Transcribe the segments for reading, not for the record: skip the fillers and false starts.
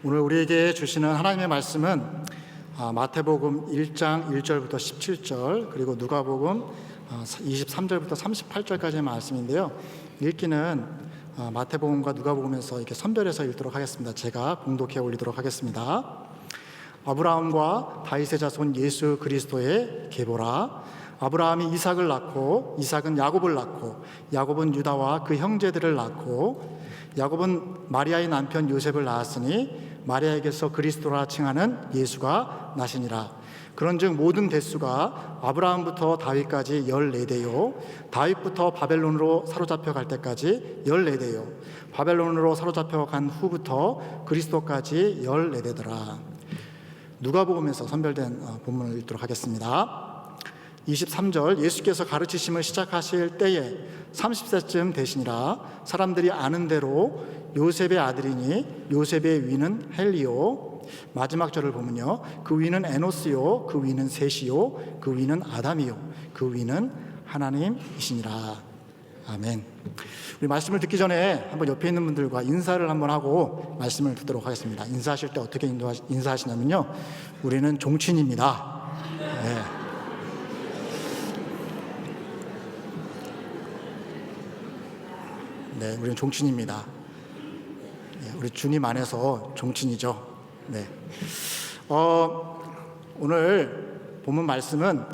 오늘 우리에게 주시는 하나님의 말씀은 마태복음 1장 1절부터 17절 그리고 누가복음 23절부터 38절까지의 말씀인데요. 읽기는 마태복음과 누가복음에서 이렇게 선별해서 읽도록 하겠습니다. 제가 봉독해 올리도록 하겠습니다. 아브라함과 다윗의 자손 예수 그리스도의 계보라. 아브라함이 이삭을 낳고 이삭은 야곱을 낳고 야곱은 유다와 그 형제들을 낳고 야곱은 마리아의 남편 요셉을 낳았으니 마리아에게서 그리스도라 칭하는 예수가 나시니라. 그런즉 모든 대수가 아브라함부터 다윗까지 14대요 다윗부터 바벨론으로 사로잡혀 갈 때까지 14대요 바벨론으로 사로잡혀 간 후부터 그리스도까지 14대더라. 누가복음에서 선별된 본문을 읽도록 하겠습니다. 23절 예수께서 가르치심을 시작하실 때에 30세쯤 되시니라. 사람들이 아는 대로 요셉의 아들이니 요셉의 위는 헬리요. 마지막 절을 보면요, 그 위는 에노스요, 그 위는 셋이요, 그 위는 아담이요, 그 위는 하나님이시니라. 아멘. 우리 말씀을 듣기 전에 한번 옆에 있는 분들과 인사를 한번 하고 말씀을 듣도록 하겠습니다. 인사하실 때 어떻게 인사하시냐면요, 우리는 종친입니다. 네. 네, 우리는 종친입니다. 네, 우리 주님 안에서 종친이죠. 네. 오늘 본문 말씀은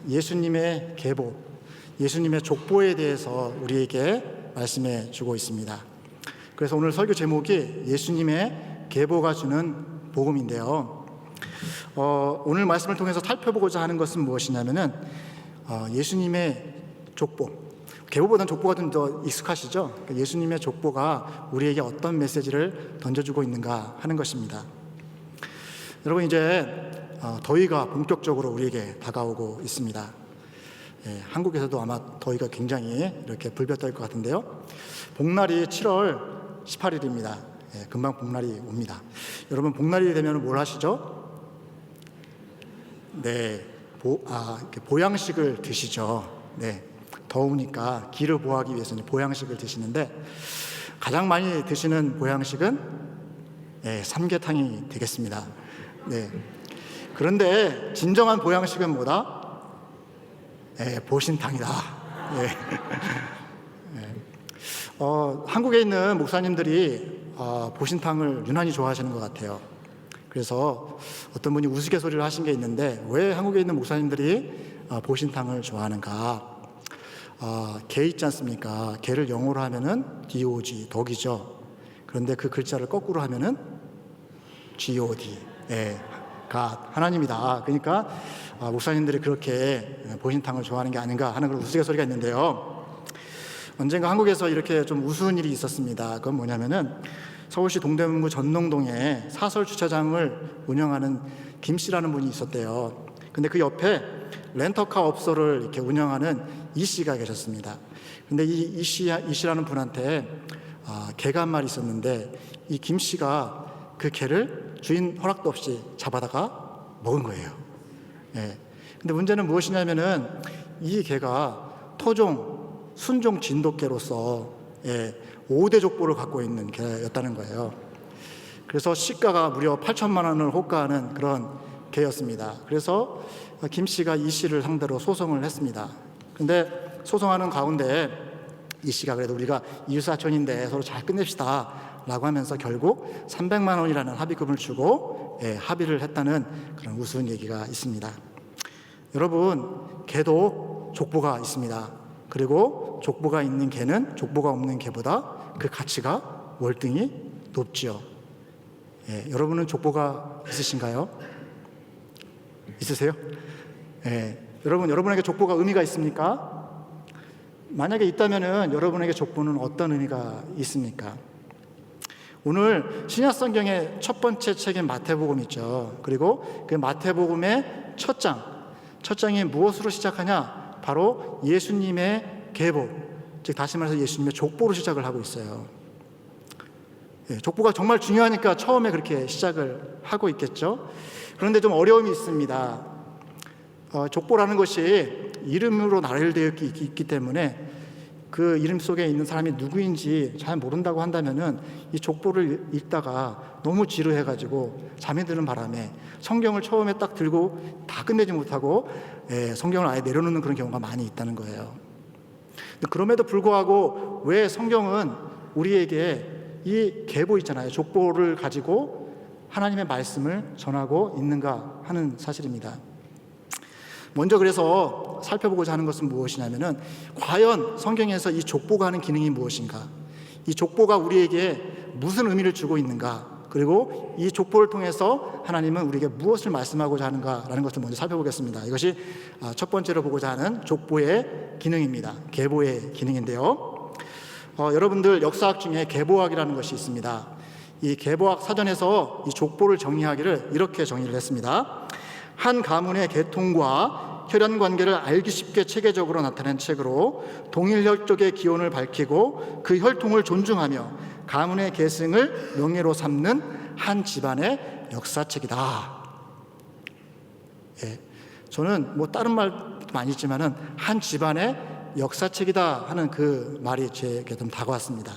예수님의 계보, 예수님의 족보에 대해서 우리에게 말씀해 주고 있습니다. 그래서 오늘 설교 제목이 예수님의 계보가 주는 복음인데요. 오늘 말씀을 통해서 살펴보고자 하는 것은 무엇이냐면은 예수님의 족보, 계보보다는 족보가 좀 더 익숙하시죠? 예수님의 족보가 우리에게 어떤 메시지를 던져주고 있는가 하는 것입니다. 여러분, 이제 더위가 본격적으로 우리에게 다가오고 있습니다. 한국에서도 아마 더위가 굉장히 이렇게 불볕더일 것 같은데요. 복날이 7월 18일입니다. 금방 복날이 옵니다. 여러분, 복날이 되면 뭘 하시죠? 네, 보양식을 드시죠. 네. 더우니까 기를 보호하기 위해서 보양식을 드시는데, 가장 많이 드시는 보양식은 삼계탕이 되겠습니다. 네. 그런데 진정한 보양식은 뭐다? 보신탕이다. 네. 한국에 있는 목사님들이 보신탕을 유난히 좋아하시는 것 같아요. 그래서 어떤 분이 우스갯소리를 하신 게 있는데, 왜 한국에 있는 목사님들이 보신탕을 좋아하는가? 개 있지 않습니까? 개를 영어로 하면은 DOG, 덕이죠. 그런데 그 글자를 거꾸로 하면은 GOD, God, 하나님이다. 그러니까 목사님들이 그렇게 보신탕을 좋아하는 게 아닌가 하는 그런 우스갯소리가 있는데요. 언젠가 한국에서 이렇게 좀 우스운 일이 있었습니다. 그건 뭐냐면은 서울시 동대문구 전농동에 사설 주차장을 운영하는 김 씨라는 분이 있었대요. 근데 그 옆에 렌터카 업소를 이렇게 운영하는 이 씨가 계셨습니다. 근데 이 씨라는 분한테 개가 한 마리 있었는데, 이 김 씨가 그 개를 주인 허락도 없이 잡아다가 먹은 거예요. 근데 문제는 무엇이냐면은 이 개가 토종, 순종 진돗개로서 5대 족보를 갖고 있는 개였다는 거예요. 그래서 시가가 무려 8천만 원을 호가하는 그런 개였습니다. 그래서 김 씨가 이 씨를 상대로 소송을 했습니다. 근데 소송하는 가운데 이 씨가 그래도 우리가 이웃사촌인데 서로 잘 끝냅시다 라고 하면서 결국 300만 원이라는 합의금을 주고 합의를 했다는 그런 우스운 얘기가 있습니다. 여러분, 개도 족보가 있습니다. 그리고 족보가 있는 개는 족보가 없는 개보다 그 가치가 월등히 높지요. 여러분은 족보가 있으신가요? 있으세요? 여러분에게 족보가 의미가 있습니까? 만약에 있다면은 여러분에게 족보는 어떤 의미가 있습니까? 오늘 신약 성경의 첫 번째 책인 마태복음이죠. 그리고 그 마태복음의 첫 장이 무엇으로 시작하냐? 바로 예수님의 계보, 즉 다시 말해서 예수님의 족보로 시작을 하고 있어요. 족보가 정말 중요하니까 처음에 그렇게 시작을 하고 있겠죠. 그런데 좀 어려움이 있습니다. 족보라는 것이 이름으로 나열되어 있기 때문에 그 이름 속에 있는 사람이 누구인지 잘 모른다고 한다면은 이 족보를 읽다가 너무 지루해가지고 잠이 드는 바람에 성경을 처음에 딱 들고 다 끝내지 못하고 성경을 아예 내려놓는 그런 경우가 많이 있다는 거예요. 그럼에도 불구하고 왜 성경은 우리에게 이 계보 있잖아요. 족보를 가지고 하나님의 말씀을 전하고 있는가 하는 사실입니다. 먼저 그래서 살펴보고자 하는 것은 무엇이냐면은 과연 성경에서 이 족보가 하는 기능이 무엇인가? 이 족보가 우리에게 무슨 의미를 주고 있는가? 그리고 이 족보를 통해서 하나님은 우리에게 무엇을 말씀하고자 하는가라는 것을 먼저 살펴보겠습니다. 이것이 첫 번째로 보고자 하는 족보의 기능입니다. 계보의 기능인데요. 여러분들 역사학 중에 계보학이라는 것이 있습니다. 이 계보학 사전에서 이 족보를 정리하기를 이렇게 정의를 했습니다. 한 가문의 계통과 혈연 관계를 알기 쉽게 체계적으로 나타낸 책으로 동일 혈족의 기원을 밝히고 그 혈통을 존중하며 가문의 계승을 명예로 삼는 한 집안의 역사책이다. 저는 뭐 다른 말도 많이 있지만은 한 집안의 역사책이다 하는 그 말이 제게 좀 다가왔습니다.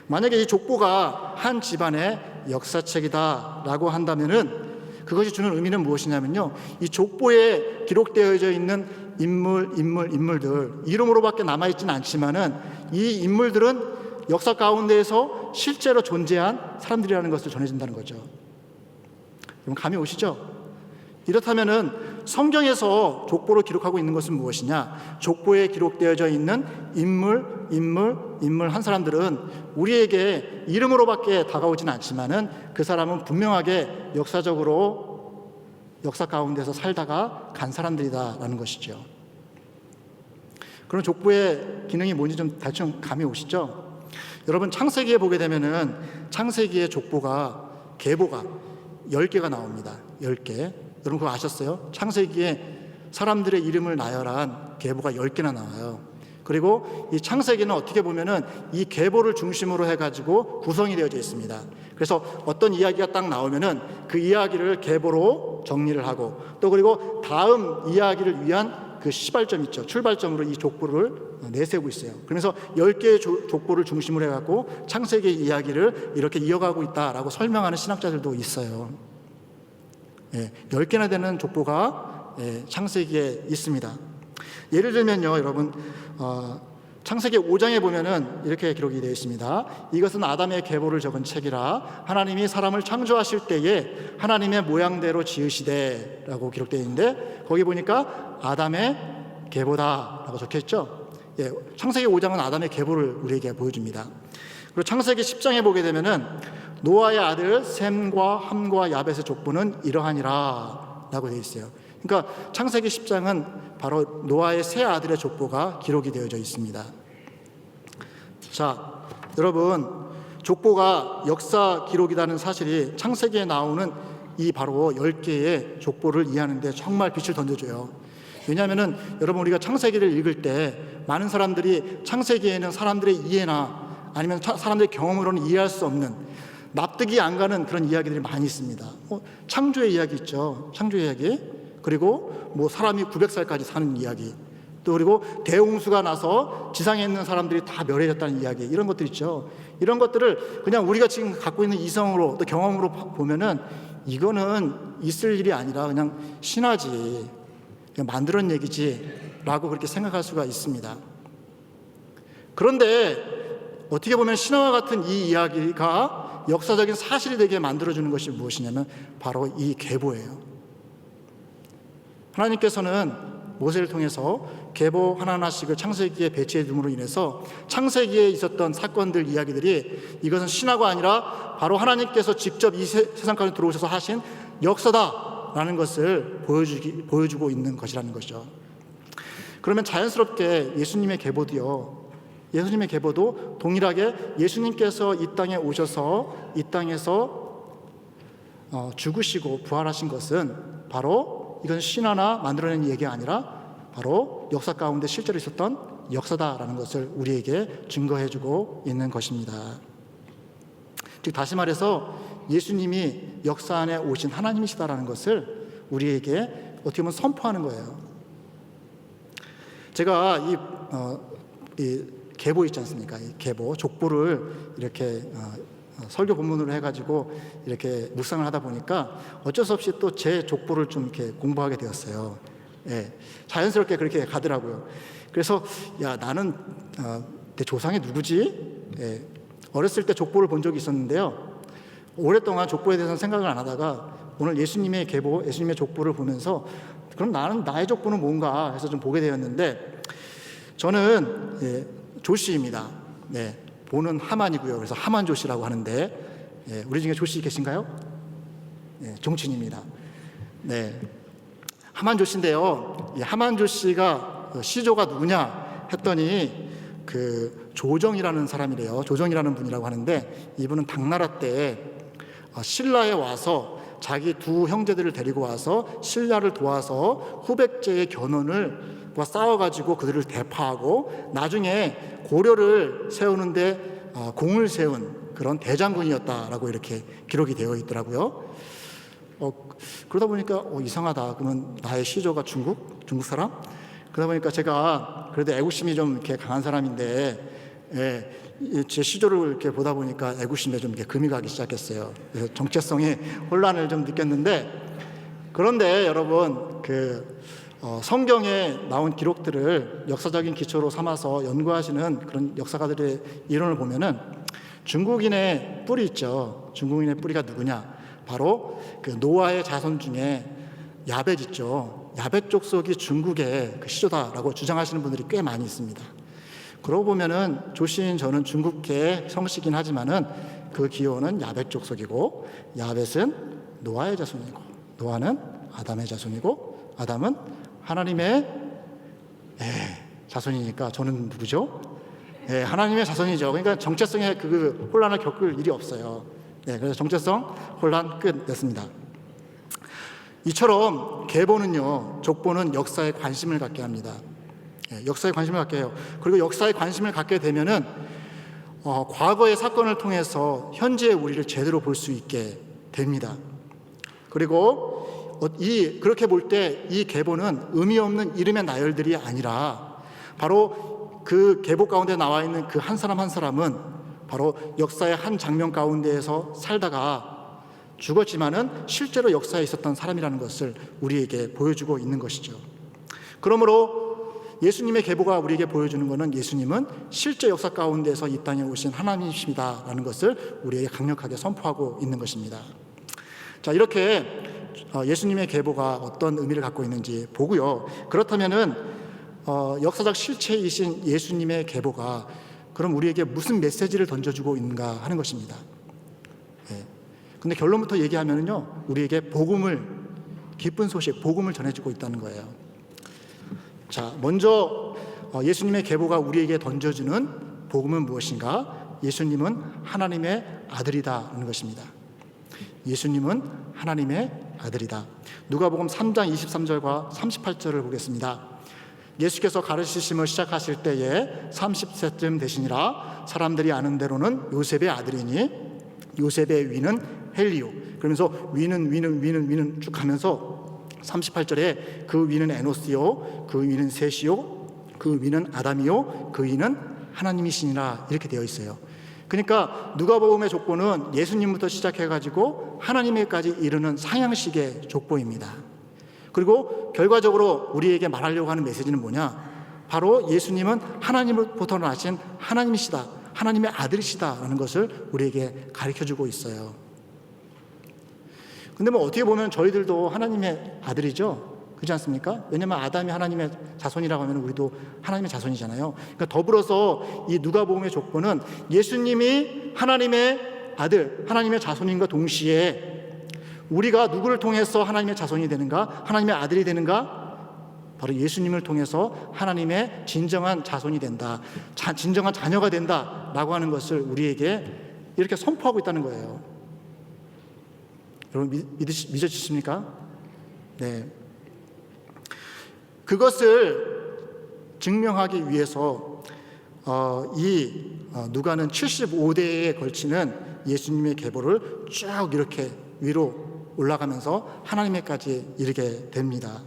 만약에 이 족보가 한 집안의 역사책이다라고 한다면은 그것이 주는 의미는 무엇이냐면요, 이 족보에 기록되어져 있는 인물들 이름으로밖에 남아있지는 않지만은 이 인물들은 역사 가운데에서 실제로 존재한 사람들이라는 것을 전해준다는 거죠. 그럼 감이 오시죠? 이렇다면은 성경에서 족보를 기록하고 있는 것은 무엇이냐? 족보에 기록되어져 있는 인물 한 사람들은 우리에게 이름으로밖에 다가오지는 않지만은 그 사람은 분명하게 역사적으로 역사 가운데서 살다가 간 사람들이다라는 것이죠. 그런 족보의 기능이 뭔지 좀 대충 감이 오시죠? 여러분 창세기에 보게 되면은 창세기의 족보가 계보가 10개가 나옵니다. 10개. 여러분 그거 아셨어요? 창세기에 사람들의 이름을 나열한 계보가 10개나 나와요. 그리고 이 창세기는 어떻게 보면은 이 계보를 중심으로 해가지고 구성이 되어져 있습니다. 그래서 어떤 이야기가 딱 나오면은 그 이야기를 계보로 정리를 하고 또 그리고 다음 이야기를 위한 그 시발점 있죠. 출발점으로 이 족보를 내세우고 있어요. 그래서 10개의 족보를 중심으로 해갖고 창세기의 이야기를 이렇게 이어가고 있다라고 설명하는 신학자들도 있어요. 10개나 되는 족보가 창세기에 있습니다. 예를 들면요, 여러분, 창세기 5장에 보면은 이렇게 기록이 되어 있습니다. 이것은 아담의 계보를 적은 책이라 하나님이 사람을 창조하실 때에 하나님의 모양대로 지으시되라고 기록되어 있는데 거기 보니까 아담의 계보다라고 적혀있죠. 창세기 5장은 아담의 계보를 우리에게 보여줍니다. 그리고 창세기 10장에 보게 되면은 노아의 아들 셈과 함과 야벳의 족보는 이러하니라 라고 되어 있어요. 그러니까 창세기 10장은 바로 노아의 세 아들의 족보가 기록이 되어져 있습니다. 자, 여러분, 족보가 역사 기록이라는 사실이 창세기에 나오는 이 바로 10개의 족보를 이해하는 데 정말 빛을 던져줘요. 왜냐하면은 여러분 우리가 창세기를 읽을 때 많은 사람들이 창세기에는 사람들의 이해나 아니면 사람들의 경험으로는 이해할 수 없는 납득이 안 가는 그런 이야기들이 많이 있습니다. 창조의 이야기 있죠. 창조의 이야기. 그리고 뭐 사람이 900살까지 사는 이야기. 또 그리고 대홍수가 나서 지상에 있는 사람들이 다 멸해졌다는 이야기. 이런 것들 있죠. 이런 것들을 그냥 우리가 지금 갖고 있는 이성으로 또 경험으로 보면은 이거는 있을 일이 아니라 그냥 신화지, 그냥 만들어낸 얘기지 라고 그렇게 생각할 수가 있습니다. 그런데 어떻게 보면 신화와 같은 이 이야기가 역사적인 사실이 되게 만들어주는 것이 무엇이냐면 바로 이 계보예요. 하나님께서는 모세를 통해서 계보 하나하나씩을 창세기에 배치해 줌으로 인해서 창세기에 있었던 사건들 이야기들이 이것은 신화가 아니라 바로 하나님께서 직접 이 세상까지 들어오셔서 하신 역사다라는 것을 보여주고 있는 것이라는 것이죠. 그러면 자연스럽게 예수님의 계보도 동일하게 예수님께서 이 땅에 오셔서 이 땅에서 죽으시고 부활하신 것은 바로 이건 신화나 만들어낸 얘기가 아니라 바로 역사 가운데 실제로 있었던 역사다라는 것을 우리에게 증거해주고 있는 것입니다. 즉 다시 말해서 예수님이 역사 안에 오신 하나님이시다라는 것을 우리에게 어떻게 보면 선포하는 거예요. 제가 이 이 계보 있지 않습니까? 이 계보, 족보를 이렇게 설교 본문으로 해가지고 이렇게 묵상을 하다 보니까 어쩔 수 없이 또 제 족보를 좀 이렇게 공부하게 되었어요. 예, 자연스럽게 그렇게 가더라고요. 그래서 야, 나는 내 조상이 누구지? 예, 어렸을 때 족보를 본 적이 있었는데요. 오랫동안 족보에 대해서는 생각을 안 하다가 오늘 예수님의 계보, 예수님의 족보를 보면서 그럼 나의 족보는 뭔가 해서 좀 보게 되었는데, 저는 조씨입니다. 네, 보는 하만이고요. 그래서 하만 조씨라고 하는데, 우리 중에 조씨 계신가요? 네, 종친입니다. 네, 하만 조씨인데요. 이 하만 조씨가 시조가 누구냐 했더니 그 조정이라는 사람이래요. 조정이라는 분이라고 하는데, 이분은 당나라 때 신라에 와서 자기 두 형제들을 데리고 와서 신라를 도와서 후백제의 견훤과 싸워가지고 그들을 대파하고 나중에 고려를 세우는데 공을 세운 그런 대장군이었다라고 이렇게 기록이 되어 있더라고요. 그러다 보니까 이상하다. 그러면 나의 시조가 중국 사람? 그러다 보니까 제가 그래도 애국심이 좀 이렇게 강한 사람인데, 제 시조를 이렇게 보다 보니까 애국심에 좀 이렇게 금이 가기 시작했어요. 그래서 정체성에 혼란을 좀 느꼈는데, 그런데 여러분 성경에 나온 기록들을 역사적인 기초로 삼아서 연구하시는 그런 역사가들의 이론을 보면은 중국인의 뿌리 있죠. 중국인의 뿌리가 누구냐? 바로 그 노아의 자손 중에 야벳 있죠. 야벳 족속이 중국의 그 시조다라고 주장하시는 분들이 꽤 많이 있습니다. 그러고 보면은 조씨인 저는 중국계 성씨긴 하지만은 그 기원은 야벳 족속이고, 야벳은 노아의 자손이고, 노아는 아담의 자손이고, 아담은 하나님의 자손이니까 저는 누구죠? 하나님의 자손이죠. 그러니까 정체성의 그 혼란을 겪을 일이 없어요. 그래서 정체성 혼란 끝 냈습니다. 이처럼 계보는요, 족보는 역사에 관심을 갖게 합니다. 역사에 관심을 갖게 해요. 그리고 역사에 관심을 갖게 되면은 과거의 사건을 통해서 현재의 우리를 제대로 볼 수 있게 됩니다. 그리고 그렇게 볼 때 이 계보는 의미 없는 이름의 나열들이 아니라 바로 그 계보 가운데 나와 있는 그 한 사람 한 사람은 바로 역사의 한 장면 가운데에서 살다가 죽었지만은 실제로 역사에 있었던 사람이라는 것을 우리에게 보여주고 있는 것이죠. 그러므로 예수님의 계보가 우리에게 보여주는 것은 예수님은 실제 역사 가운데서 이 땅에 오신 하나님이십니다라는 것을 우리에게 강력하게 선포하고 있는 것입니다. 자, 이렇게 예수님의 계보가 어떤 의미를 갖고 있는지 보고요. 그렇다면은 역사적 실체이신 예수님의 계보가 그럼 우리에게 무슨 메시지를 던져주고 있는가 하는 것입니다. 근데 결론부터 얘기하면은요, 우리에게 기쁜 소식, 복음을 전해주고 있다는 거예요. 자, 먼저 예수님의 계보가 우리에게 던져주는 복음은 무엇인가? 예수님은 하나님의 아들이다라는 것입니다. 예수님은 하나님의 아들이다. 누가복음 3장 23절과 38절을 보겠습니다. 예수께서 가르치심을 시작하실 때에 30세쯤 되시니라. 사람들이 아는 대로는 요셉의 아들이니 요셉의 위는 헬리오. 그러면서 위는 쭉 가면서 38절에 그 위는 에노스요, 그 위는 셋이요, 그 위는 아담이요, 그 위는 하나님이시니라, 이렇게 되어 있어요. 그러니까 누가복음의 족보는 예수님부터 시작해가지고 하나님에까지 이르는 상향식의 족보입니다. 그리고 결과적으로 우리에게 말하려고 하는 메시지는 뭐냐? 바로 예수님은 하나님으로부터 나신 하나님이시다, 하나님의 아들이시다라는 것을 우리에게 가르쳐주고 있어요. 근데 어떻게 보면 저희들도 하나님의 아들이죠. 그렇지 않습니까? 왜냐하면 아담이 하나님의 자손이라고 하면 우리도 하나님의 자손이잖아요. 그러니까 더불어서 이 누가복음의 족보는 예수님이 하나님의 아들, 하나님의 자손인과 동시에 우리가 누구를 통해서 하나님의 자손이 되는가? 하나님의 아들이 되는가? 바로 예수님을 통해서 하나님의 진정한 자손이 된다, 진정한 자녀가 된다라고 하는 것을 우리에게 이렇게 선포하고 있다는 거예요. 여러분 믿으십니까? 네. 그것을 증명하기 위해서 누가는 75대에 걸치는 예수님의 계보를 쭉 이렇게 위로 올라가면서 하나님에까지 이르게 됩니다.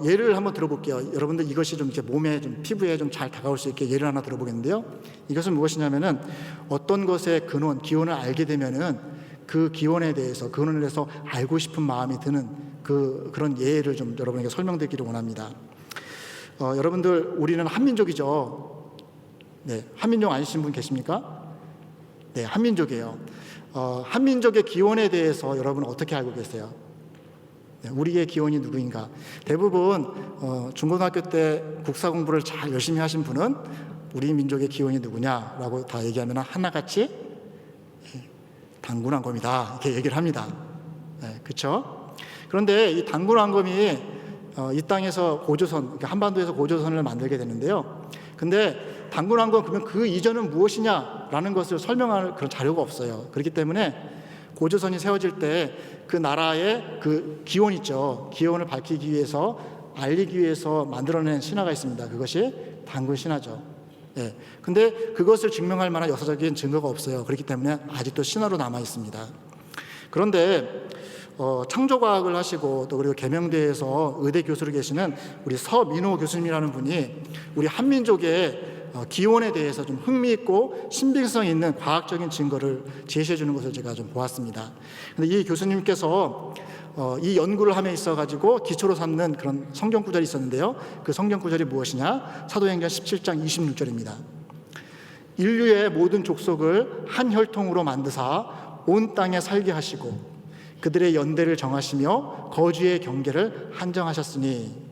예를 한번 들어볼게요. 여러분들 이것이 좀 이렇게 몸에 좀 피부에 좀 잘 다가올 수 있게 예를 하나 들어보겠는데요. 이것은 무엇이냐면은 어떤 것의 근원, 기원을 알게 되면은 그 기원에 대해서 근원에 대해서 알고 싶은 마음이 드는 그런 예를 좀 여러분에게 설명드리기를 원합니다. 여러분들 우리는 한민족이죠. 네, 한민족 아니신 분 계십니까? 네, 한민족이에요. 한민족의 기원에 대해서 여러분은 어떻게 알고 계세요? 네, 우리의 기원이 누구인가? 대부분 중고등학교 때 국사 공부를 잘 열심히 하신 분은 우리 민족의 기원이 누구냐라고 다 얘기하면 하나같이 단군왕검이다 이렇게 얘기를 합니다. 네, 그렇죠? 그런데 이 단군왕검이 이 땅에서 고조선, 그러니까 한반도에서 고조선을 만들게 되는데요. 근데 단군왕검 그러면 그 이전은 무엇이냐라는 것을 설명할 그런 자료가 없어요. 그렇기 때문에 고조선이 세워질 때 그 나라의 그 기원 있죠. 기원을 밝히기 위해서 알리기 위해서 만들어낸 신화가 있습니다. 그것이 단군 신화죠. 예. 근데 그것을 증명할 만한 역사적인 증거가 없어요. 그렇기 때문에 아직도 신화로 남아 있습니다. 그런데 창조과학을 하시고 또 그리고 계명대에서 의대 교수로 계시는 우리 서민호 교수님이라는 분이 우리 한민족의 기원에 대해서 좀 흥미있고 신빙성 있는 과학적인 증거를 제시해 주는 것을 제가 좀 보았습니다. 근데 이 교수님께서 이 연구를 함에 있어 가지고 기초로 삼는 그런 성경 구절이 있었는데요. 그 성경 구절이 무엇이냐? 사도행전 17장 26절입니다. 인류의 모든 족속을 한 혈통으로 만드사 온 땅에 살게 하시고 그들의 연대를 정하시며 거주의 경계를 한정하셨으니.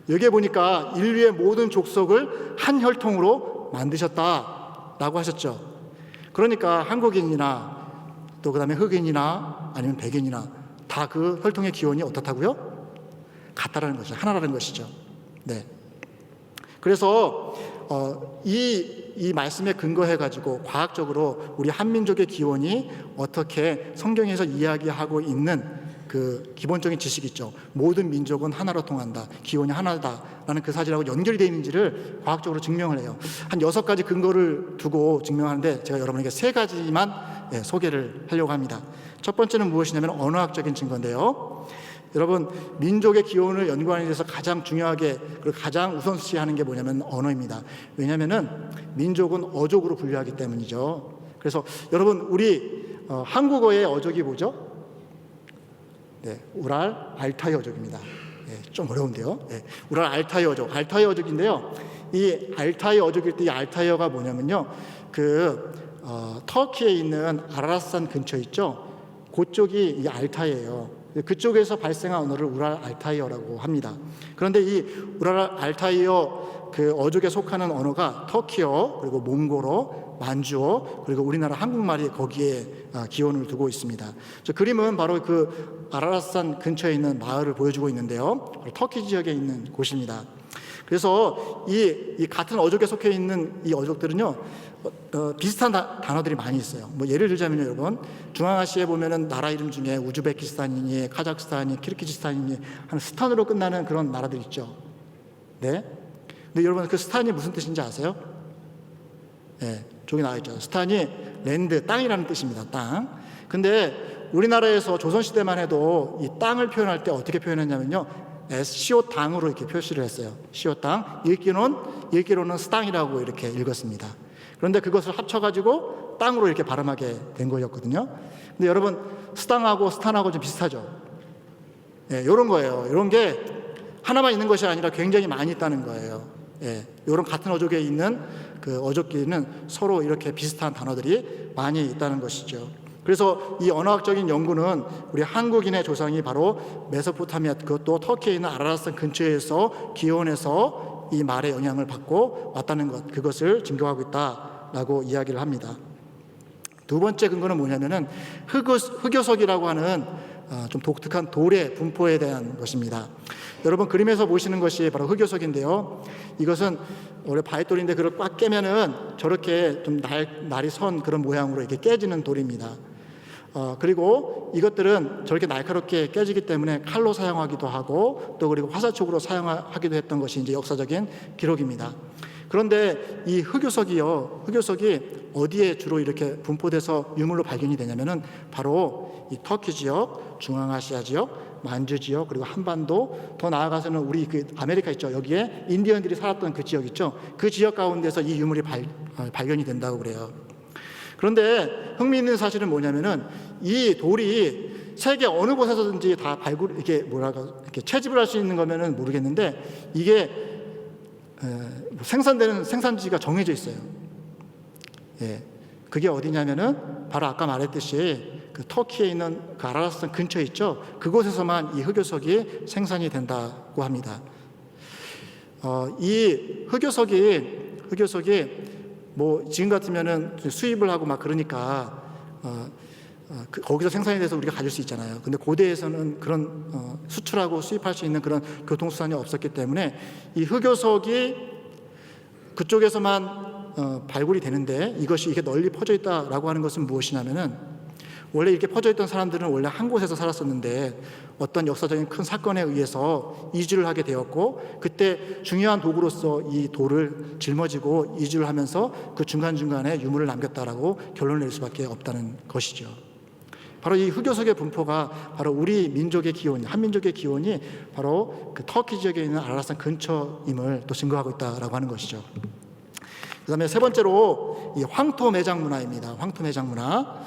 여기에 보니까 인류의 모든 족속을 한 혈통으로 만드셨다라고 하셨죠. 그러니까 한국인이나 또 그다음에 흑인이나 아니면 백인이나 다 그 혈통의 기원이 어떻다고요? 같다라는 것이죠. 하나라는 것이죠. 네. 그래서 이 말씀에 근거해 가지고 과학적으로 우리 한민족의 기원이 어떻게 성경에서 이야기하고 있는 그 기본적인 지식이 있죠. 모든 민족은 하나로 통한다. 기원이 하나다라는 그 사실하고 연결이 되어 있는지를 과학적으로 증명을 해요. 한 6가지 근거를 두고 증명하는데 제가 여러분에게 3가지만 소개를 하려고 합니다. 첫 번째는 무엇이냐면 언어학적인 증거인데요. 여러분, 민족의 기원을 연구하는 데서 가장 중요하게 그리고 가장 우선시하는 게 뭐냐면 언어입니다. 왜냐하면은 민족은 어족으로 분류하기 때문이죠. 그래서 여러분, 우리 한국어의 어족이 뭐죠? 네, 우랄 알타이 어족입니다. 네, 좀 어려운데요. 네, 우랄 알타이 어족, 알타이 어족인데요. 이 알타이 어족일 때 이 알타이어가 뭐냐면요, 터키에 있는 아라랏산 근처 있죠. 그쪽이 이 알타이예요. 그쪽에서 발생한 언어를 우랄 알타이어라고 합니다. 그런데 이 우랄 알타이어 그 어족에 속하는 언어가 터키어, 그리고 몽골어, 만주어, 그리고 우리나라 한국말이 거기에 기원을 두고 있습니다. 저 그림은 바로 그 아라랏산 근처에 있는 마을을 보여주고 있는데요. 터키 지역에 있는 곳입니다. 그래서 이 같은 어족에 속해 있는 이 어족들은요, 비슷한 단어들이 많이 있어요. 뭐 예를 들자면요, 여러분, 중앙아시아에 보면은 나라 이름 중에 우즈베키스탄이니, 카자흐스탄이, 키르기즈스탄이니 하는 스탄으로 끝나는 그런 나라들 있죠. 네. 근데 여러분, 그 스탄이 무슨 뜻인지 아세요? 네, 저기 나와 있죠. 스탄이 랜드, 땅이라는 뜻입니다. 땅. 근데 우리나라에서 조선시대만 해도 이 땅을 표현할 때 어떻게 표현했냐면요, 시오 땅으로 이렇게 표시를 했어요. 시오 땅. 읽기로는 스땅이라고 이렇게 읽었습니다. 그런데 그것을 합쳐가지고 땅으로 이렇게 발음하게 된 거였거든요. 근데 여러분, 스땅하고 스탄하고 좀 비슷하죠. 예, 이런 거예요. 이런 게 하나만 있는 것이 아니라 굉장히 많이 있다는 거예요. 예, 이런 같은 어족에 있는 그 어족끼리는 서로 이렇게 비슷한 단어들이 많이 있다는 것이죠. 그래서 이 언어학적인 연구는 우리 한국인의 조상이 바로 메소포타미아, 그것도 터키에 있는 아라랏산 근처에서 기원해서 이 말의 영향을 받고 왔다는 것, 그것을 증거하고 있다라고 이야기를 합니다. 두 번째 근거는 뭐냐면은 흑요석이라고 하는 좀 독특한 돌의 분포에 대한 것입니다. 여러분, 그림에서 보시는 것이 바로 흑요석인데요. 이것은 원래 바위돌인데 그걸 꽉 깨면은 저렇게 좀 날이 선 그런 모양으로 이렇게 깨지는 돌입니다. 그리고 이것들은 저렇게 날카롭게 깨지기 때문에 칼로 사용하기도 하고 또 그리고 화살촉으로 사용하기도 했던 것이 이제 역사적인 기록입니다. 그런데 이 흑요석이 어디에 주로 이렇게 분포돼서 유물로 발견이 되냐면은 바로 이 터키 지역, 중앙아시아 지역, 만주 지역, 그리고 한반도, 더 나아가서는 우리 그 아메리카 있죠. 여기에 인디언들이 살았던 그 지역 있죠. 그 지역 가운데서 이 유물이 발견이 된다고 그래요. 그런데 흥미있는 사실은 뭐냐면은 이 돌이 세계 어느 곳에서든지 다 이렇게 채집을 할 수 있는 거면은 모르겠는데, 이게 생산되는 생산지가 정해져 있어요. 예, 그게 어디냐면은 바로 아까 말했듯이 그 터키에 있는 그 아라라산 근처에 있죠. 그곳에서만 이 흑요석이 생산이 된다고 합니다. 이 흑요석이 뭐 지금 같으면은 수입을 하고 막 그러니까 거기서 생산이 돼서 우리가 가질 수 있잖아요. 근데 고대에서는 그런 수출하고 수입할 수 있는 그런 교통수단이 없었기 때문에 이 흑요석이 그쪽에서만 발굴이 되는데, 이게 널리 퍼져 있다라고 하는 것은 무엇이냐면은, 원래 이렇게 퍼져 있던 사람들은 원래 한 곳에서 살았었는데 어떤 역사적인 큰 사건에 의해서 이주를 하게 되었고, 그때 중요한 도구로서 이 돌을 짊어지고 이주를 하면서 그 중간중간에 유물을 남겼다라고 결론을 낼 수밖에 없다는 것이죠. 바로 이 흑요석의 분포가 바로 우리 민족의 기원, 한민족의 기원이 바로 그 터키 지역에 있는 아라라산 근처임을 또 증거하고 있다라고 하는 것이죠. 그 다음에 세 번째로 이 황토 매장 문화입니다. 황토 매장 문화.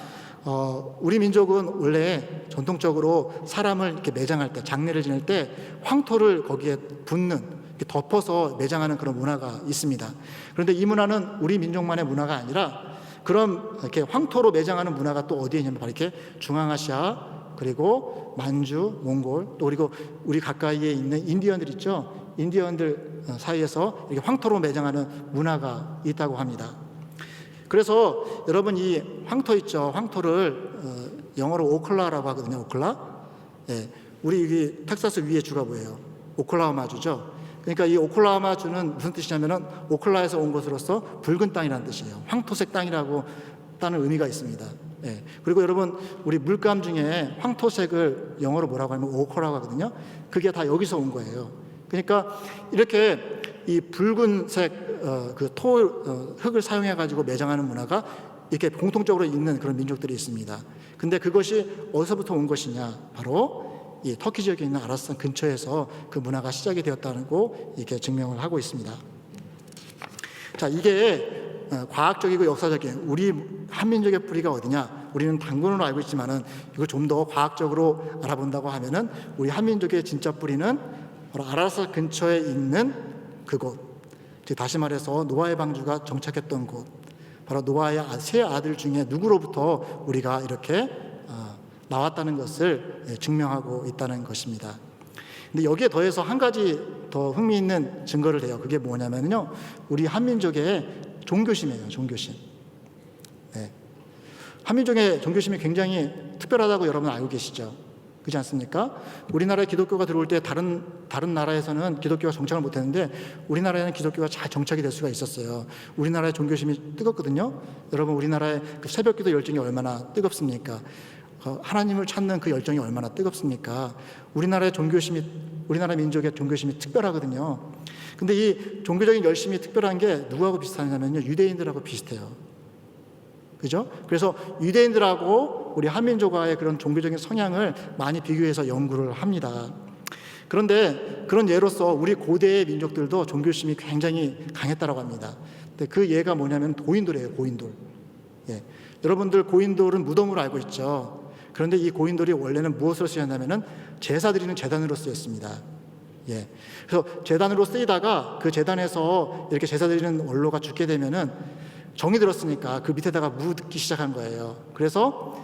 우리 민족은 원래 전통적으로 사람을 이렇게 매장할 때, 장례를 지낼 때 황토를 거기에 붓는, 이렇게 덮어서 매장하는 그런 문화가 있습니다. 그런데 이 문화는 우리 민족만의 문화가 아니라, 그런 이렇게 황토로 매장하는 문화가 또 어디에 있냐면 바로 이렇게 중앙아시아, 그리고 만주, 몽골, 또 그리고 우리 가까이에 있는 인디언들 있죠. 인디언들 사이에서 이렇게 황토로 매장하는 문화가 있다고 합니다. 그래서 여러분, 이 황토 있죠. 황토를 영어로 오클라라고 하거든요. 오클라. 예, 우리 여기 텍사스 위에 주가 뭐예요? 오클라호마주죠. 그러니까 이 오클라호마주는 무슨 뜻이냐면은 오클라에서 온 것으로서 붉은 땅이라는 뜻이에요. 황토색 땅이라고 따는 의미가 있습니다. 예. 그리고 여러분, 우리 물감 중에 황토색을 영어로 뭐라고 하면 오커라고 하거든요. 그게 다 여기서 온 거예요. 그러니까 이렇게 이 붉은색 흙을 사용해 가지고 매장하는 문화가 이렇게 공통적으로 있는 그런 민족들이 있습니다. 근데 그것이 어디서부터 온 것이냐? 바로 이 터키 지역에 있는 아라산 근처에서 그 문화가 시작이 되었다고 이렇게 증명을 하고 있습니다. 자, 이게 과학적이고 역사적인 우리 한민족의 뿌리가 어디냐? 우리는 단군으로 알고 있지만은 이걸 좀 더 과학적으로 알아본다고 하면은 우리 한민족의 진짜 뿌리는 바로 아라산 근처에 있는 그곳, 즉 다시 말해서 노아의 방주가 정착했던 곳, 바로 노아의 세 아들 중에 누구로부터 우리가 이렇게 나왔다는 것을 증명하고 있다는 것입니다. 근데 여기에 더해서 한 가지 더 흥미있는 증거를 대요. 그게 뭐냐면요, 우리 한민족의 종교심이에요. 종교심. 네. 한민족의 종교심이 굉장히 특별하다고 여러분 알고 계시죠? 그렇지 않습니까? 우리나라에 기독교가 들어올 때 다른 나라에서는 기독교가 정착을 못했는데 우리나라에는 기독교가 잘 정착이 될 수가 있었어요. 우리나라의 종교심이 뜨겁거든요. 여러분, 우리나라의 그 새벽기도 열정이 얼마나 뜨겁습니까? 하나님을 찾는 그 열정이 얼마나 뜨겁습니까? 우리나라 민족의 종교심이 특별하거든요. 근데 이 종교적인 열심이 특별한 게 누구하고 비슷하냐면요, 유대인들하고 비슷해요. 그죠? 그래서 유대인들하고 우리 한민족과의 그런 종교적인 성향을 많이 비교해서 연구를 합니다. 그런데 그런 예로서 우리 고대의 민족들도 종교심이 굉장히 강했다고 합니다. 근데 그 예가 뭐냐면 고인돌이에요. 고인돌. 예. 여러분들 고인돌은 무덤으로 알고 있죠. 그런데 이 고인돌이 원래는 무엇으로 쓰였냐면은 제사 드리는 제단으로 쓰였습니다. 예. 그래서 제단으로 쓰이다가 그 제단에서 이렇게 제사 드리는 원로가 죽게 되면은 정이 들었으니까 그 밑에다가 묻기 시작한 거예요. 그래서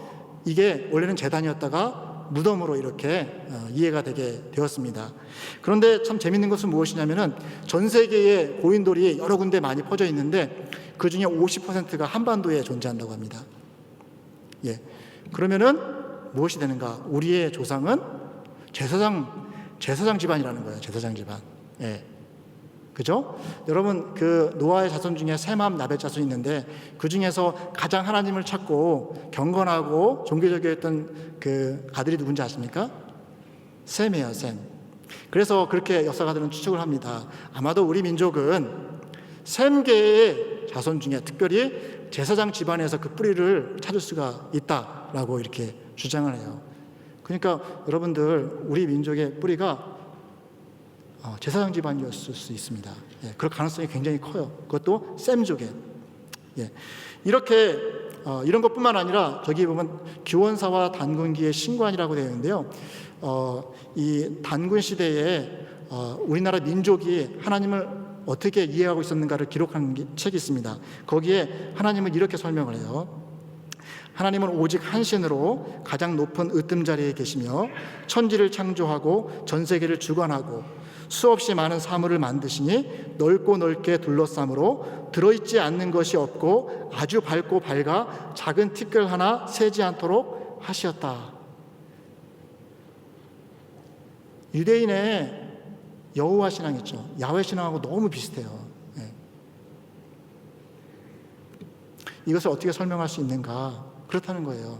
이게 원래는 제단이었다가 무덤으로 이렇게 이해가 되게 되었습니다. 그런데 참 재밌는 것은 무엇이냐면은 전 세계에 고인돌이 여러 군데 많이 퍼져 있는데 그 중에 50%가 한반도에 존재한다고 합니다. 예. 그러면은 무엇이 되는가? 우리의 조상은 제사장 집안이라는 거예요. 제사장 집안. 예. 그죠? 여러분, 그 노아의 자손 중에 셈함, 야벳 자손이 있는데 그 중에서 가장 하나님을 찾고 경건하고 종교적이었던 그 아들이 누군지 아십니까? 셈이에요, 셈. 그래서 그렇게 역사가들은 추측을 합니다. 아마도 우리 민족은 셈계의 자손 중에 특별히 제사장 집안에서 그 뿌리를 찾을 수가 있다라고 이렇게 주장을 해요. 그러니까 여러분들, 우리 민족의 뿌리가 제사장 집안이었을 수 있습니다. 예, 그럴 가능성이 굉장히 커요. 그것도 셈족에. 예, 이렇게 이런 것뿐만 아니라 저기 보면 기원사와 단군기의 신관이라고 되어 있는데요. 이 단군 시대에 우리나라 민족이 하나님을 어떻게 이해하고 있었는가를 기록한 책이 있습니다. 거기에 하나님은 이렇게 설명을 해요. 하나님은 오직 한 신으로 가장 높은 으뜸 자리에 계시며 천지를 창조하고 전 세계를 주관하고 수없이 많은 사물을 만드시니 넓고 넓게 둘러싸므로 들어있지 않는 것이 없고 아주 밝고 밝아 작은 티끌 하나 새지 않도록 하시었다. 유대인의 여호와 신앙 있죠. 야훼 신앙하고 너무 비슷해요. 예. 이것을 어떻게 설명할 수 있는가? 그렇다는 거예요.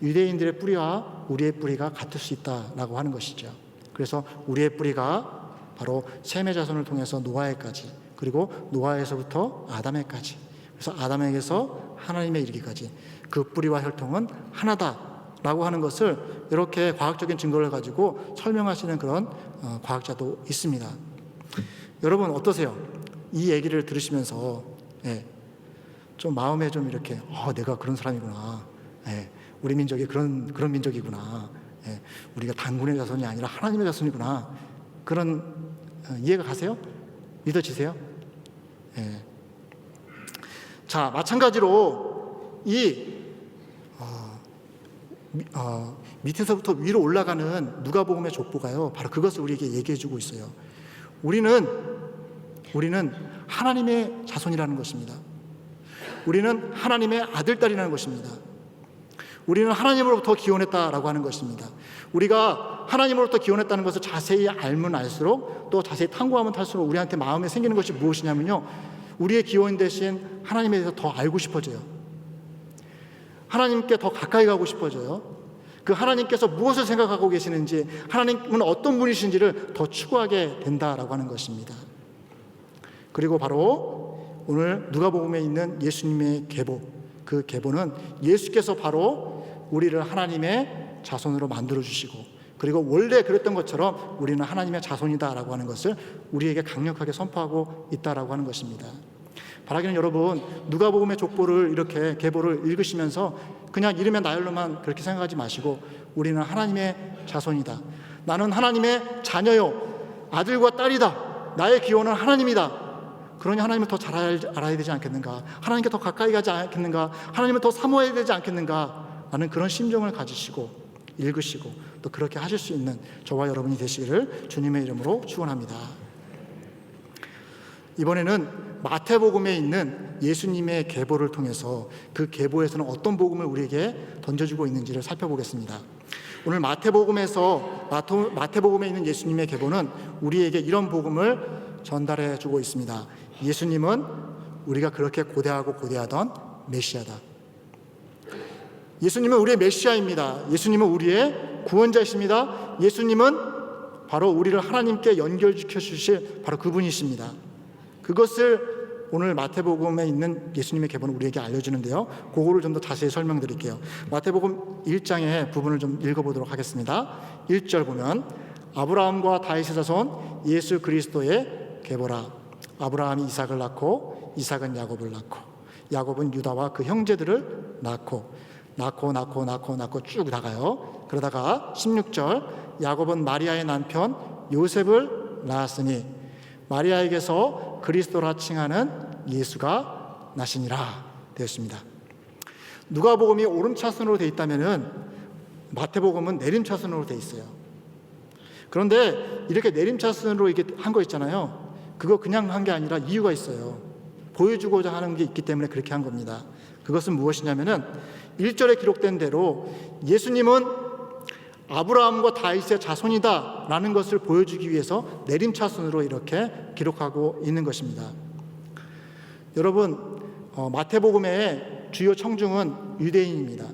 유대인들의 뿌리와 우리의 뿌리가 같을 수 있다라고 하는 것이죠. 그래서 우리의 뿌리가 바로 셈의 자손을 통해서 노아에까지, 그리고 노아에서부터 아담에까지, 그래서 아담에게서 하나님에 이르기까지 그 뿌리와 혈통은 하나다라고 하는 것을 이렇게 과학적인 증거를 가지고 설명하시는 그런 과학자도 있습니다. 여러분 어떠세요? 이 얘기를 들으시면서 좀 마음에 좀 이렇게 내가 그런 사람이구나. 우리 민족이 그런 민족이구나. 우리가 단군의 자손이 아니라 하나님의 자손이구나. 그런 이해가 가세요? 믿어지세요? 자, 마찬가지로 이 밑에서부터 위로 올라가는 누가복음의 족보가요, 바로 그것을 우리에게 얘기해주고 있어요. 우리는 하나님의 자손이라는 것입니다. 우리는 하나님의 아들딸이라는 것입니다. 우리는 하나님으로부터 기원했다라고 하는 것입니다. 우리가 하나님으로부터 기원했다는 것을 자세히 알면 알수록, 또 자세히 탐구하면 탈수록 우리한테 마음에 생기는 것이 무엇이냐면요, 우리의 기원 대신 하나님에 대해서 더 알고 싶어져요. 하나님께 더 가까이 가고 싶어져요. 그 하나님께서 무엇을 생각하고 계시는지, 하나님은 어떤 분이신지를 더 추구하게 된다라고 하는 것입니다. 그리고 바로 오늘 누가복음에 있는 예수님의 계보, 그 계보는 예수께서 바로 우리를 하나님의 자손으로 만들어주시고, 그리고 원래 그랬던 것처럼 우리는 하나님의 자손이다라고 하는 것을 우리에게 강력하게 선포하고 있다라고 하는 것입니다. 바라기는 여러분, 누가복음의 족보를 이렇게 계보를 읽으시면서 그냥 이름의 나열로만 그렇게 생각하지 마시고, 우리는 하나님의 자손이다, 나는 하나님의 자녀요, 아들과 딸이다, 나의 기원은 하나님이다, 그러니 하나님을 더 잘 알아야 되지 않겠는가, 하나님께 더 가까이 가지 않겠는가, 하나님을 더 사모해야 되지 않겠는가 라는 그런 심정을 가지시고 읽으시고 또 그렇게 하실 수 있는 저와 여러분이 되시기를 주님의 이름으로 축원합니다. 이번에는 마태복음에 있는 예수님의 계보를 통해서 그 계보에서는 어떤 복음을 우리에게 던져주고 있는지를 살펴보겠습니다. 오늘 마태복음에 있는 예수님의 계보는 우리에게 이런 복음을 전달해 주고 있습니다. 예수님은 우리가 그렇게 고대하고 고대하던 메시아다. 예수님은 우리의 메시아입니다. 예수님은 우리의 구원자이십니다. 예수님은 바로 우리를 하나님께 연결시켜 주실 바로 그분이십니다. 그것을 오늘 마태복음에 있는 예수님의 계보는 우리에게 알려주는데요, 그거를 좀 더 자세히 설명드릴게요. 마태복음 1장의 부분을 좀 읽어보도록 하겠습니다. 1절 보면, 아브라함과 다윗의 자손 예수 그리스도의 계보라. 아브라함이 이삭을 낳고, 이삭은 야곱을 낳고, 야곱은 유다와 그 형제들을 낳고 쭉 나가요. 그러다가 16절, 야곱은 마리아의 남편 요셉을 낳았으니 마리아에게서 그리스도라 칭하는 예수가 나시니라 되었습니다. 누가복음이 오름차순으로 되어 있다면은 마태복음은 내림차순으로 되어 있어요. 그런데 이렇게 내림차순으로 이게 한 거 있잖아요. 그거 그냥 한 게 아니라 이유가 있어요. 보여주고자 하는 게 있기 때문에 그렇게 한 겁니다. 그것은 무엇이냐면은 1절에 기록된 대로 예수님은 아브라함과 다윗의 자손이다 라는 것을 보여주기 위해서 내림차순으로 이렇게 기록하고 있는 것입니다. 여러분, 마태복음의 주요 청중은 유대인입니다.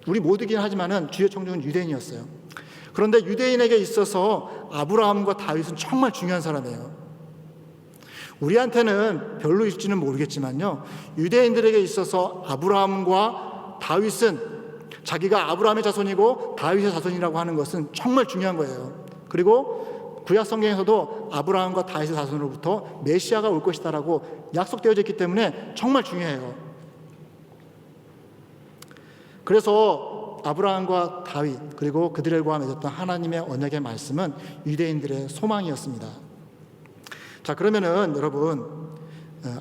우리 모두긴 하지만은 주요 청중은 유대인이었어요. 그런데 유대인에게 있어서 아브라함과 다윗은 정말 중요한 사람이에요. 우리한테는 별로일지는 모르겠지만요, 유대인들에게 있어서 아브라함과 다윗은 자기가 아브라함의 자손이고 다윗의 자손이라고 하는 것은 정말 중요한 거예요. 그리고 구약 성경에서도 아브라함과 다윗의 자손으로부터 메시아가 올 것이다라고 약속되어져 있기 때문에 정말 중요해요. 그래서 아브라함과 다윗 그리고 그들과 맺었던 하나님의 언약의 말씀은 유대인들의 소망이었습니다. 자, 그러면은 여러분,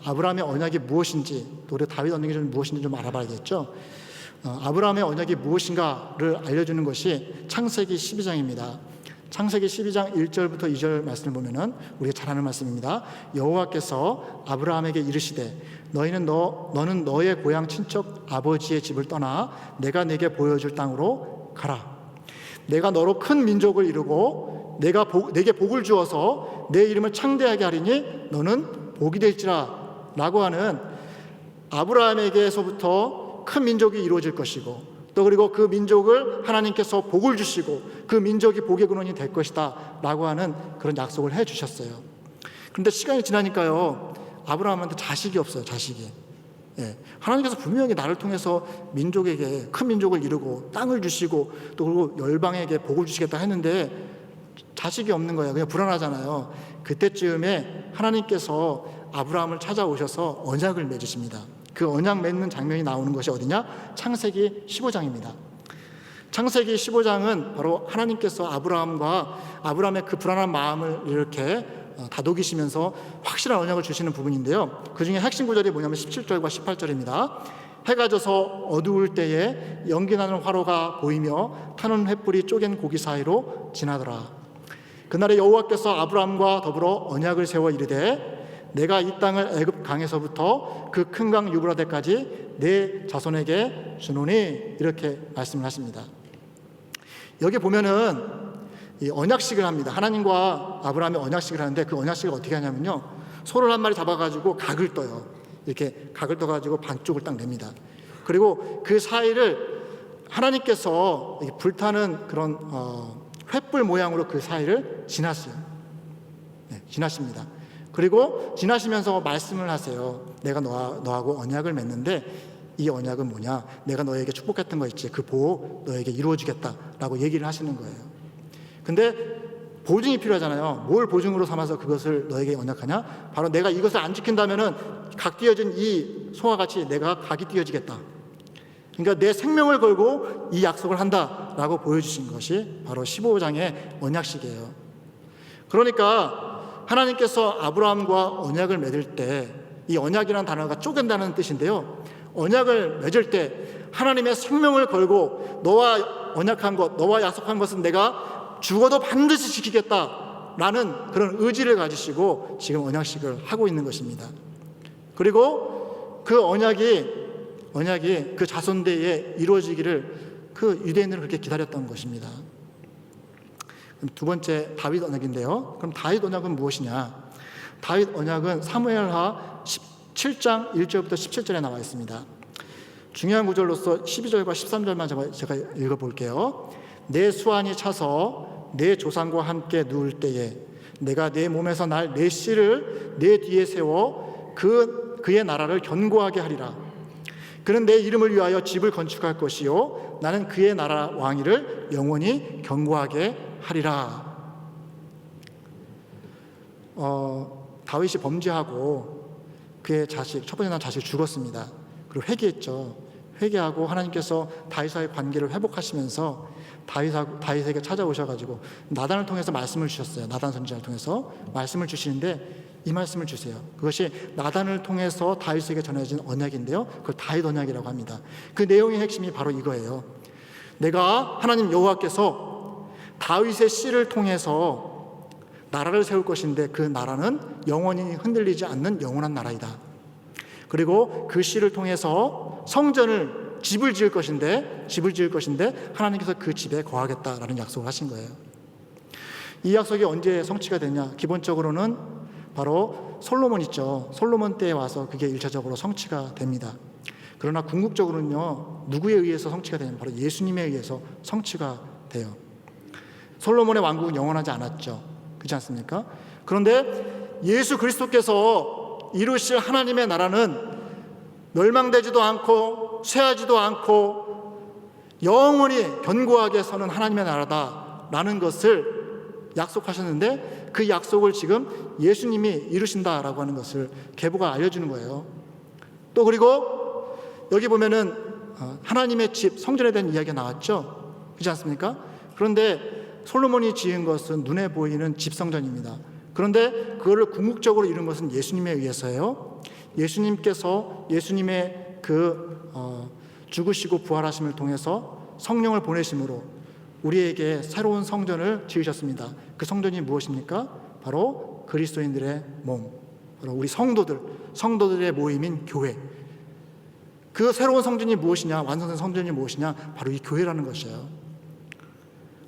아브라함의 언약이 무엇인지, 또 우리 다윗 언약이 무엇인지 좀 알아봐야겠죠. 아브라함의 언약이 무엇인가를 알려주는 것이 창세기 12장입니다. 창세기 12장 1절부터 2절 말씀을 보면은 우리가 잘 아는 말씀입니다. 여호와께서 아브라함에게 이르시되 너는 너의 고향 친척 아버지의 집을 떠나 내가 내게 보여줄 땅으로 가라. 내가 너로 큰 민족을 이루고 내게 복을 주어서 내 이름을 창대하게 하리니 너는 복이 될지라 라고 하는, 아브라함에게서부터 큰 민족이 이루어질 것이고 또 그리고 그 민족을 하나님께서 복을 주시고 그 민족이 복의 근원이 될 것이다 라고 하는 그런 약속을 해 주셨어요. 그런데 시간이 지나니까요, 아브라함한테 자식이 없어요. 자식이. 하나님께서 분명히 나를 통해서 민족에게 큰 민족을 이루고 땅을 주시고 또 그리고 열방에게 복을 주시겠다 했는데 자식이 없는 거예요. 그냥 불안하잖아요. 그때쯤에 하나님께서 아브라함을 찾아오셔서 언약을 맺으십니다. 그 언약 맺는 장면이 나오는 것이 어디냐? 창세기 15장입니다. 창세기 15장은 바로 하나님께서 아브라함의 그 불안한 마음을 이렇게 다독이시면서 확실한 언약을 주시는 부분인데요. 그 중에 핵심 구절이 뭐냐면 17절과 18절입니다. 해가 져서 어두울 때에 연기나는 화로가 보이며 타는 횃불이 쪼갠 고기 사이로 지나더라. 그날에 여호와께서 아브라함과 더불어 언약을 세워 이르되 내가 이 땅을 애굽 강에서부터 그 큰 강 유브라데까지 내 자손에게 주노니, 이렇게 말씀을 하십니다. 여기 보면은 이 언약식을 합니다. 하나님과 아브라함이 언약식을 하는데 그 언약식을 어떻게 하냐면요, 소를 한 마리 잡아가지고 각을 떠요. 이렇게 각을 떠가지고 반쪽을 딱 냅니다. 그리고 그 사이를 하나님께서 불타는 그런 횃불 모양으로 그 사이를 지났어요. 지나십니다. 그리고 지나시면서 말씀을 하세요. 내가 너하고 언약을 맺는데 이 언약은 뭐냐? 내가 너에게 축복했던 거 있지? 그 보호 너에게 이루어주겠다라고 얘기를 하시는 거예요. 근데 보증이 필요하잖아요. 뭘 보증으로 삼아서 그것을 너에게 언약하냐? 바로 내가 이것을 안 지킨다면은 각 띄어진 이 소와 같이 내가 각이 띄어지겠다. 그러니까 내 생명을 걸고 이 약속을 한다라고 보여주신 것이 바로 15장의 언약식이에요. 그러니까 하나님께서 아브라함과 언약을 맺을 때, 이 언약이라는 단어가 쪼갠다는 뜻인데요, 언약을 맺을 때 하나님의 생명을 걸고 너와 언약한 것, 너와 약속한 것은 내가 죽어도 반드시 지키겠다라는 그런 의지를 가지시고 지금 언약식을 하고 있는 것입니다. 그리고 그 언약이 그 자손대에 이루어지기를 그 유대인들은 그렇게 기다렸던 것입니다. 두 번째, 다윗 언약인데요. 그럼 다윗 언약은 무엇이냐? 다윗 언약은 사무엘하 17장 1절부터 17절에 나와 있습니다. 중요한 구절로서 12절과 13절만 제가 읽어볼게요. 내 수완이 차서 내 조상과 함께 누울 때에 내가 내 몸에서 날 내 씨를 내 뒤에 세워 그의 나라를 견고하게 하리라. 그는 내 이름을 위하여 집을 건축할 것이요 나는 그의 나라 왕위를 영원히 견고하게 하리라. 다윗이 범죄하고 그의 자식, 첫 번째 난 자식이 죽었습니다. 그리고 회개했죠. 회개하고 하나님께서 다윗과의 관계를 회복하시면서 다윗에게 찾아오셔가지고 나단을 통해서 말씀을 주셨어요. 나단 선지자를 통해서 말씀을 주시는데 이 말씀을 주세요. 그것이 나단을 통해서 다윗에게 전해진 언약인데요, 그걸 다윗 언약이라고 합니다. 그 내용의 핵심이 바로 이거예요. 내가 하나님 여호와께서 다윗의 씨를 통해서 나라를 세울 것인데 그 나라는 영원히 흔들리지 않는 영원한 나라이다. 그리고 그 씨를 통해서 집을 지을 것인데 하나님께서 그 집에 거하겠다라는 약속을 하신 거예요. 이 약속이 언제 성취가 되냐? 기본적으로는 바로 솔로몬 있죠. 솔로몬 때에 와서 그게 1차적으로 성취가 됩니다. 그러나 궁극적으로는요, 누구에 의해서 성취가 되냐면 바로 예수님에 의해서 성취가 돼요. 솔로몬의 왕국은 영원하지 않았죠. 그렇지 않습니까? 그런데 예수 그리스도께서 이루실 하나님의 나라는 멸망되지도 않고 쇠하지도 않고 영원히 견고하게 서는 하나님의 나라다라는 것을 약속하셨는데 그 약속을 지금 예수님이 이루신다라고 하는 것을 계보가 알려주는 거예요. 또 그리고 여기 보면은 하나님의 집, 성전에 대한 이야기가 나왔죠. 그렇지 않습니까? 그런데 솔로몬이 지은 것은 눈에 보이는 집성전입니다. 그런데 그거를 궁극적으로 이룬 것은 예수님에 의해서예요. 예수님께서 예수님의 죽으시고 부활하심을 통해서 성령을 보내심으로 우리에게 새로운 성전을 지으셨습니다. 그 성전이 무엇입니까? 바로 그리스도인들의 몸, 바로 우리 성도들의 모임인 교회. 그 새로운 성전이 무엇이냐? 완성된 성전이 무엇이냐? 바로 이 교회라는 것이에요.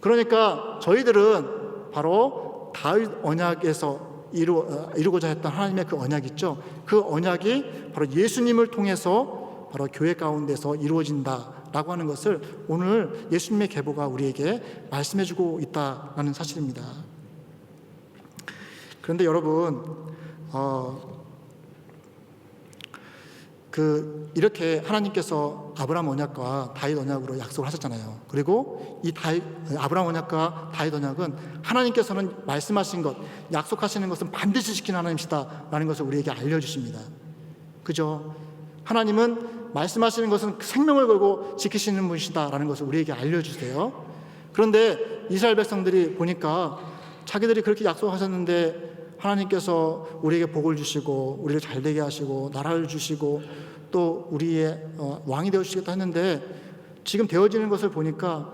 그러니까 저희들은 바로 다윗 언약에서 이루고자 했던 하나님의 그 언약이 있죠. 그 언약이 바로 예수님을 통해서 바로 교회 가운데서 이루어진다라고 하는 것을 오늘 예수님의 계보가 우리에게 말씀해주고 있다는 사실입니다. 그런데 여러분, 이렇게 하나님께서 아브라함 언약과 다윗 언약으로 약속을 하셨잖아요. 그리고 이 아브라함 언약과 다윗 언약은 하나님께서는 말씀하신 것, 약속하시는 것은 반드시 지키는 하나님이시다라는 것을 우리에게 알려주십니다. 그죠? 하나님은 말씀하시는 것은 생명을 걸고 지키시는 분이시다라는 것을 우리에게 알려주세요. 그런데 이스라엘 백성들이 보니까 자기들이 그렇게 약속하셨는데 하나님께서 우리에게 복을 주시고 우리를 잘되게 하시고 나라를 주시고 또 우리의 왕이 되어주시겠다 했는데 지금 되어지는 것을 보니까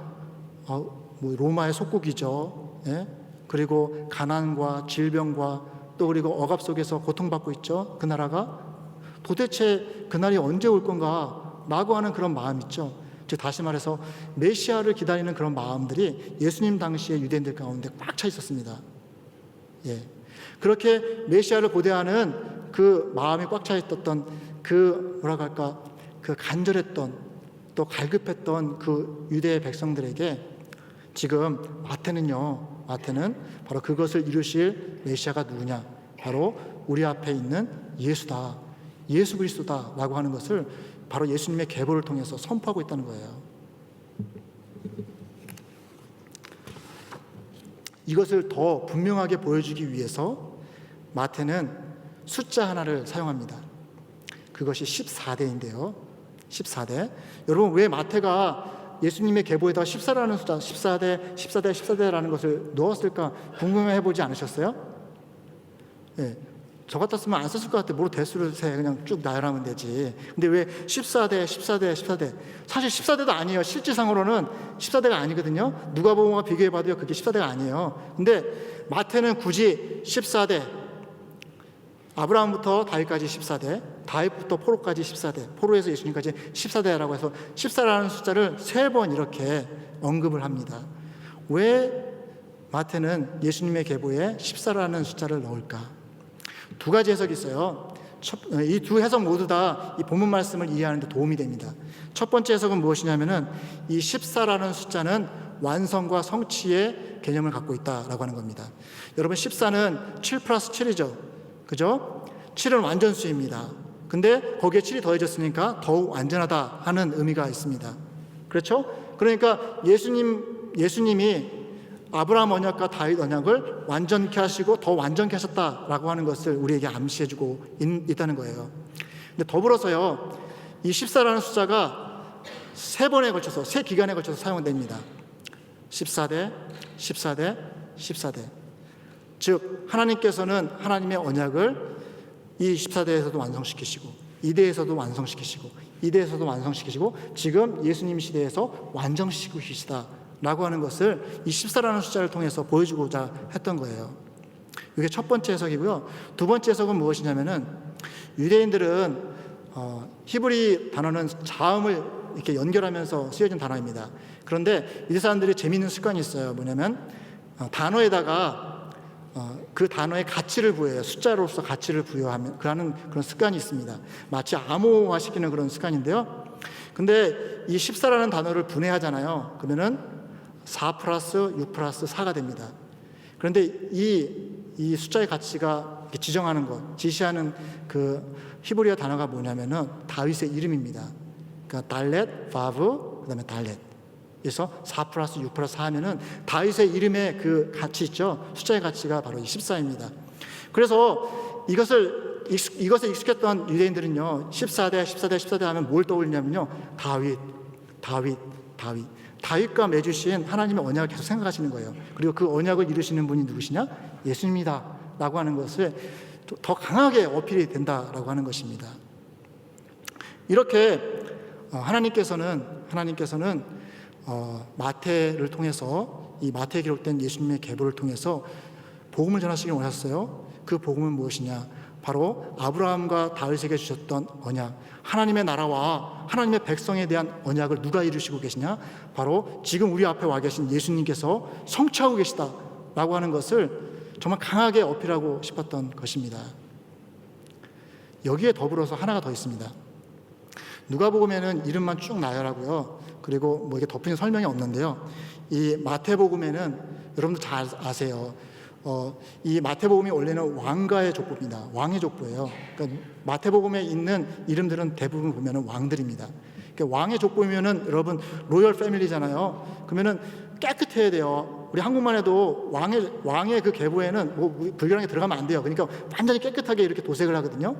로마의 속국이죠. 예? 그리고 가난과 질병과 또 그리고 억압 속에서 고통받고 있죠. 그 나라가 도대체 그날이 언제 올 건가 라고 하는 그런 마음 있죠. 즉 다시 말해서 메시아를 기다리는 그런 마음들이 예수님 당시의 유대인들 가운데 꽉 차 있었습니다. 예. 그렇게 메시아를 고대하는 그 마음이 꽉 차 있었던 그 간절했던 또 갈급했던 그 유대의 백성들에게 지금 마태는 바로 그것을 이루실 메시아가 누구냐? 바로 우리 앞에 있는 예수다. 예수 그리스도다라고 하는 것을 바로 예수님의 계보를 통해서 선포하고 있다는 거예요. 이것을 더 분명하게 보여주기 위해서 마태는 숫자 하나를 사용합니다. 그것이 14대인데요. 14대. 여러분 왜 마태가 예수님의 계보에다 14라는 숫자, 14대라는 것을 넣었을까 궁금해 보지 않으셨어요? 예. 저 같았으면 안 썼을 것 같아. 뭐로 대수를 세. 그냥 쭉 나열하면 되지. 근데 왜 14대. 사실 14대도 아니에요. 실질상으로는 14대가 아니거든요. 누가복음과 비교해봐도요. 그게 14대가 아니에요. 근데 마태는 굳이 14대, 아브라함부터 다윗까지 14대, 다윗부터 포로까지 14대, 포로에서 예수님까지 14대라고 해서 14라는 숫자를 3번 이렇게 언급을 합니다. 왜 마태는 예수님의 계보에 14라는 숫자를 넣을까? 두 가지 해석이 있어요. 이 두 해석 모두 다 이 본문 말씀을 이해하는 데 도움이 됩니다. 첫 번째 해석은 무엇이냐면은 이 14라는 숫자는 완성과 성취의 개념을 갖고 있다라고 하는 겁니다. 여러분 14는 7 플러스 7이죠. 그죠? 7은 완전수입니다. 근데 거기에 7이 더해졌으니까 더욱 완전하다 하는 의미가 있습니다. 그렇죠? 그러니까 예수님이 아브라함 언약과 다윗 언약을 완전케 하시고 더 완전케 하셨다라고 하는 것을 우리에게 암시해주고 있다는 거예요. 근데 더불어서요, 이 14라는 숫자가 3번에 걸쳐서, 3기간에 걸쳐서 사용됩니다. 14대, 14대, 14대. 즉 하나님께서는 하나님의 언약을 이 14대에서도 완성시키시고 2대에서도 완성시키시고 2대에서도 완성시키시고 지금 예수님 시대에서 완성시키고 계시다 라고 하는 것을 이 14라는 숫자를 통해서 보여주고자 했던 거예요. 이게 첫 번째 해석이고요. 두 번째 해석은 무엇이냐면은 유대인들은 히브리 단어는 자음을 이렇게 연결하면서 쓰여진 단어입니다. 그런데 유대 사람들이 재미있는 습관이 있어요. 뭐냐면 단어에다가 그 단어의 가치를 부여해요. 숫자로서 가치를 부여하는 그런 습관이 있습니다. 마치 암호화시키는 그런 습관인데요. 근데 이 14라는 단어를 분해하잖아요. 그러면은 4 플러스 6 플러스 4가 됩니다. 그런데 이 숫자의 가치가 지정하는 것, 지시하는 그 히브리어 단어가 뭐냐면은 다윗의 이름입니다. 그러니까 달렛, 바브, 그다음에 달렛. 그래서 4 플러스 6 플러스 4 하면은 다윗의 이름의 그 가치 있죠. 숫자의 가치가 바로 14입니다. 그래서 이것에 익숙했던 유대인들은요, 14대 하면 뭘 떠올리냐면요, 다윗과 맺으신 하나님의 언약을 계속 생각하시는 거예요. 그리고 그 언약을 이루시는 분이 누구시냐? 예수님이다 라고 하는 것을 더 강하게 어필이 된다라고 하는 것입니다. 이렇게 하나님께서는 마태를 통해서, 이 마태에 기록된 예수님의 계보를 통해서 복음을 전하시길 원하셨어요. 그 복음은 무엇이냐? 바로 아브라함과 다윗에게 주셨던 언약, 하나님의 나라와 하나님의 백성에 대한 언약을 누가 이루시고 계시냐? 바로 지금 우리 앞에 와 계신 예수님께서 성취하고 계시다라고 하는 것을 정말 강하게 어필하고 싶었던 것입니다. 여기에 더불어서 하나가 더 있습니다. 누가복음에는 이름만 쭉 나열하고요. 그리고 뭐 이게 덧붙인 설명이 없는데요. 이 마태복음에는 여러분들 잘 아세요. 이 마태복음이 원래는 왕가의 족보입니다. 왕의 족보예요. 그러니까 마태복음에 있는 이름들은 대부분 보면은 왕들입니다. 그러니까 왕의 족보면은 여러분 로열 패밀리잖아요. 그러면은 깨끗해야 돼요. 우리 한국만 해도 왕의 그 계보에는 뭐 불결한 게 들어가면 안 돼요. 그러니까 완전히 깨끗하게 이렇게 도색을 하거든요.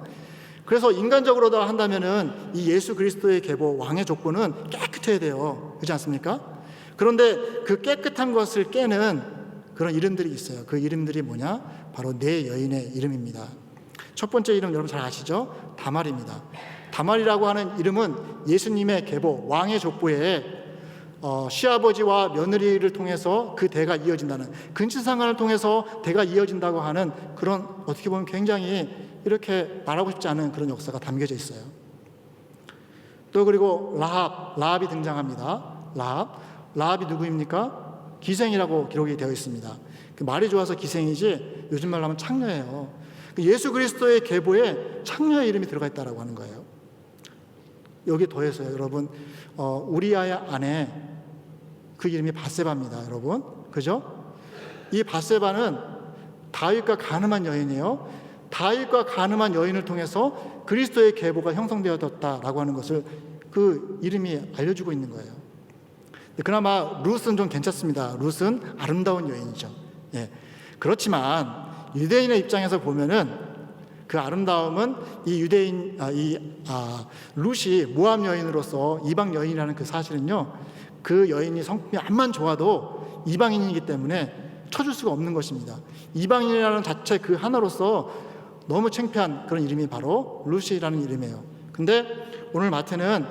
그래서 인간적으로 다 한다면은 이 예수 그리스도의 계보, 왕의 족보는 깨끗해야 돼요. 그렇지 않습니까? 그런데 그 깨끗한 것을 깨는 그런 이름들이 있어요. 그 이름들이 뭐냐? 바로 네 여인의 이름입니다. 첫 번째 이름 여러분 잘 아시죠? 다말입니다. 다말이라고 하는 이름은 예수님의 계보, 왕의 족보에 시아버지와 며느리를 통해서 그 대가 이어진다는, 근친상간을 통해서 대가 이어진다고 하는 그런, 어떻게 보면 굉장히 이렇게 말하고 싶지 않은 그런 역사가 담겨져 있어요. 또 그리고 라합이 등장합니다. 라합이 누구입니까? 기생이라고 기록이 되어 있습니다. 말이 좋아서 기생이지 요즘 말로 하면 창녀예요. 예수 그리스도의 계보에 창녀의 이름이 들어가 있다라고 하는 거예요. 여기 더해서요, 여러분, 우리아의 아내, 그 이름이 밧세바입니다, 여러분. 그죠? 이 밧세바는 다윗과 간음한 여인이에요. 다윗과 간음한 여인을 통해서 그리스도의 계보가 형성되어졌다라고 하는 것을 그 이름이 알려주고 있는 거예요. 그나마 룻은 좀 괜찮습니다. 룻은 아름다운 여인이죠. 예. 그렇지만 유대인의 입장에서 보면은 그 아름다움은 이 룻이 모압 여인으로서 이방 여인이라는 그 사실은요, 그 여인이 성품이 암만 좋아도 이방인이기 때문에 쳐줄 수가 없는 것입니다. 이방인이라는 자체 그 하나로서 너무 창피한 그런 이름이 바로 룻이라는 이름이에요. 근데 오늘 마태는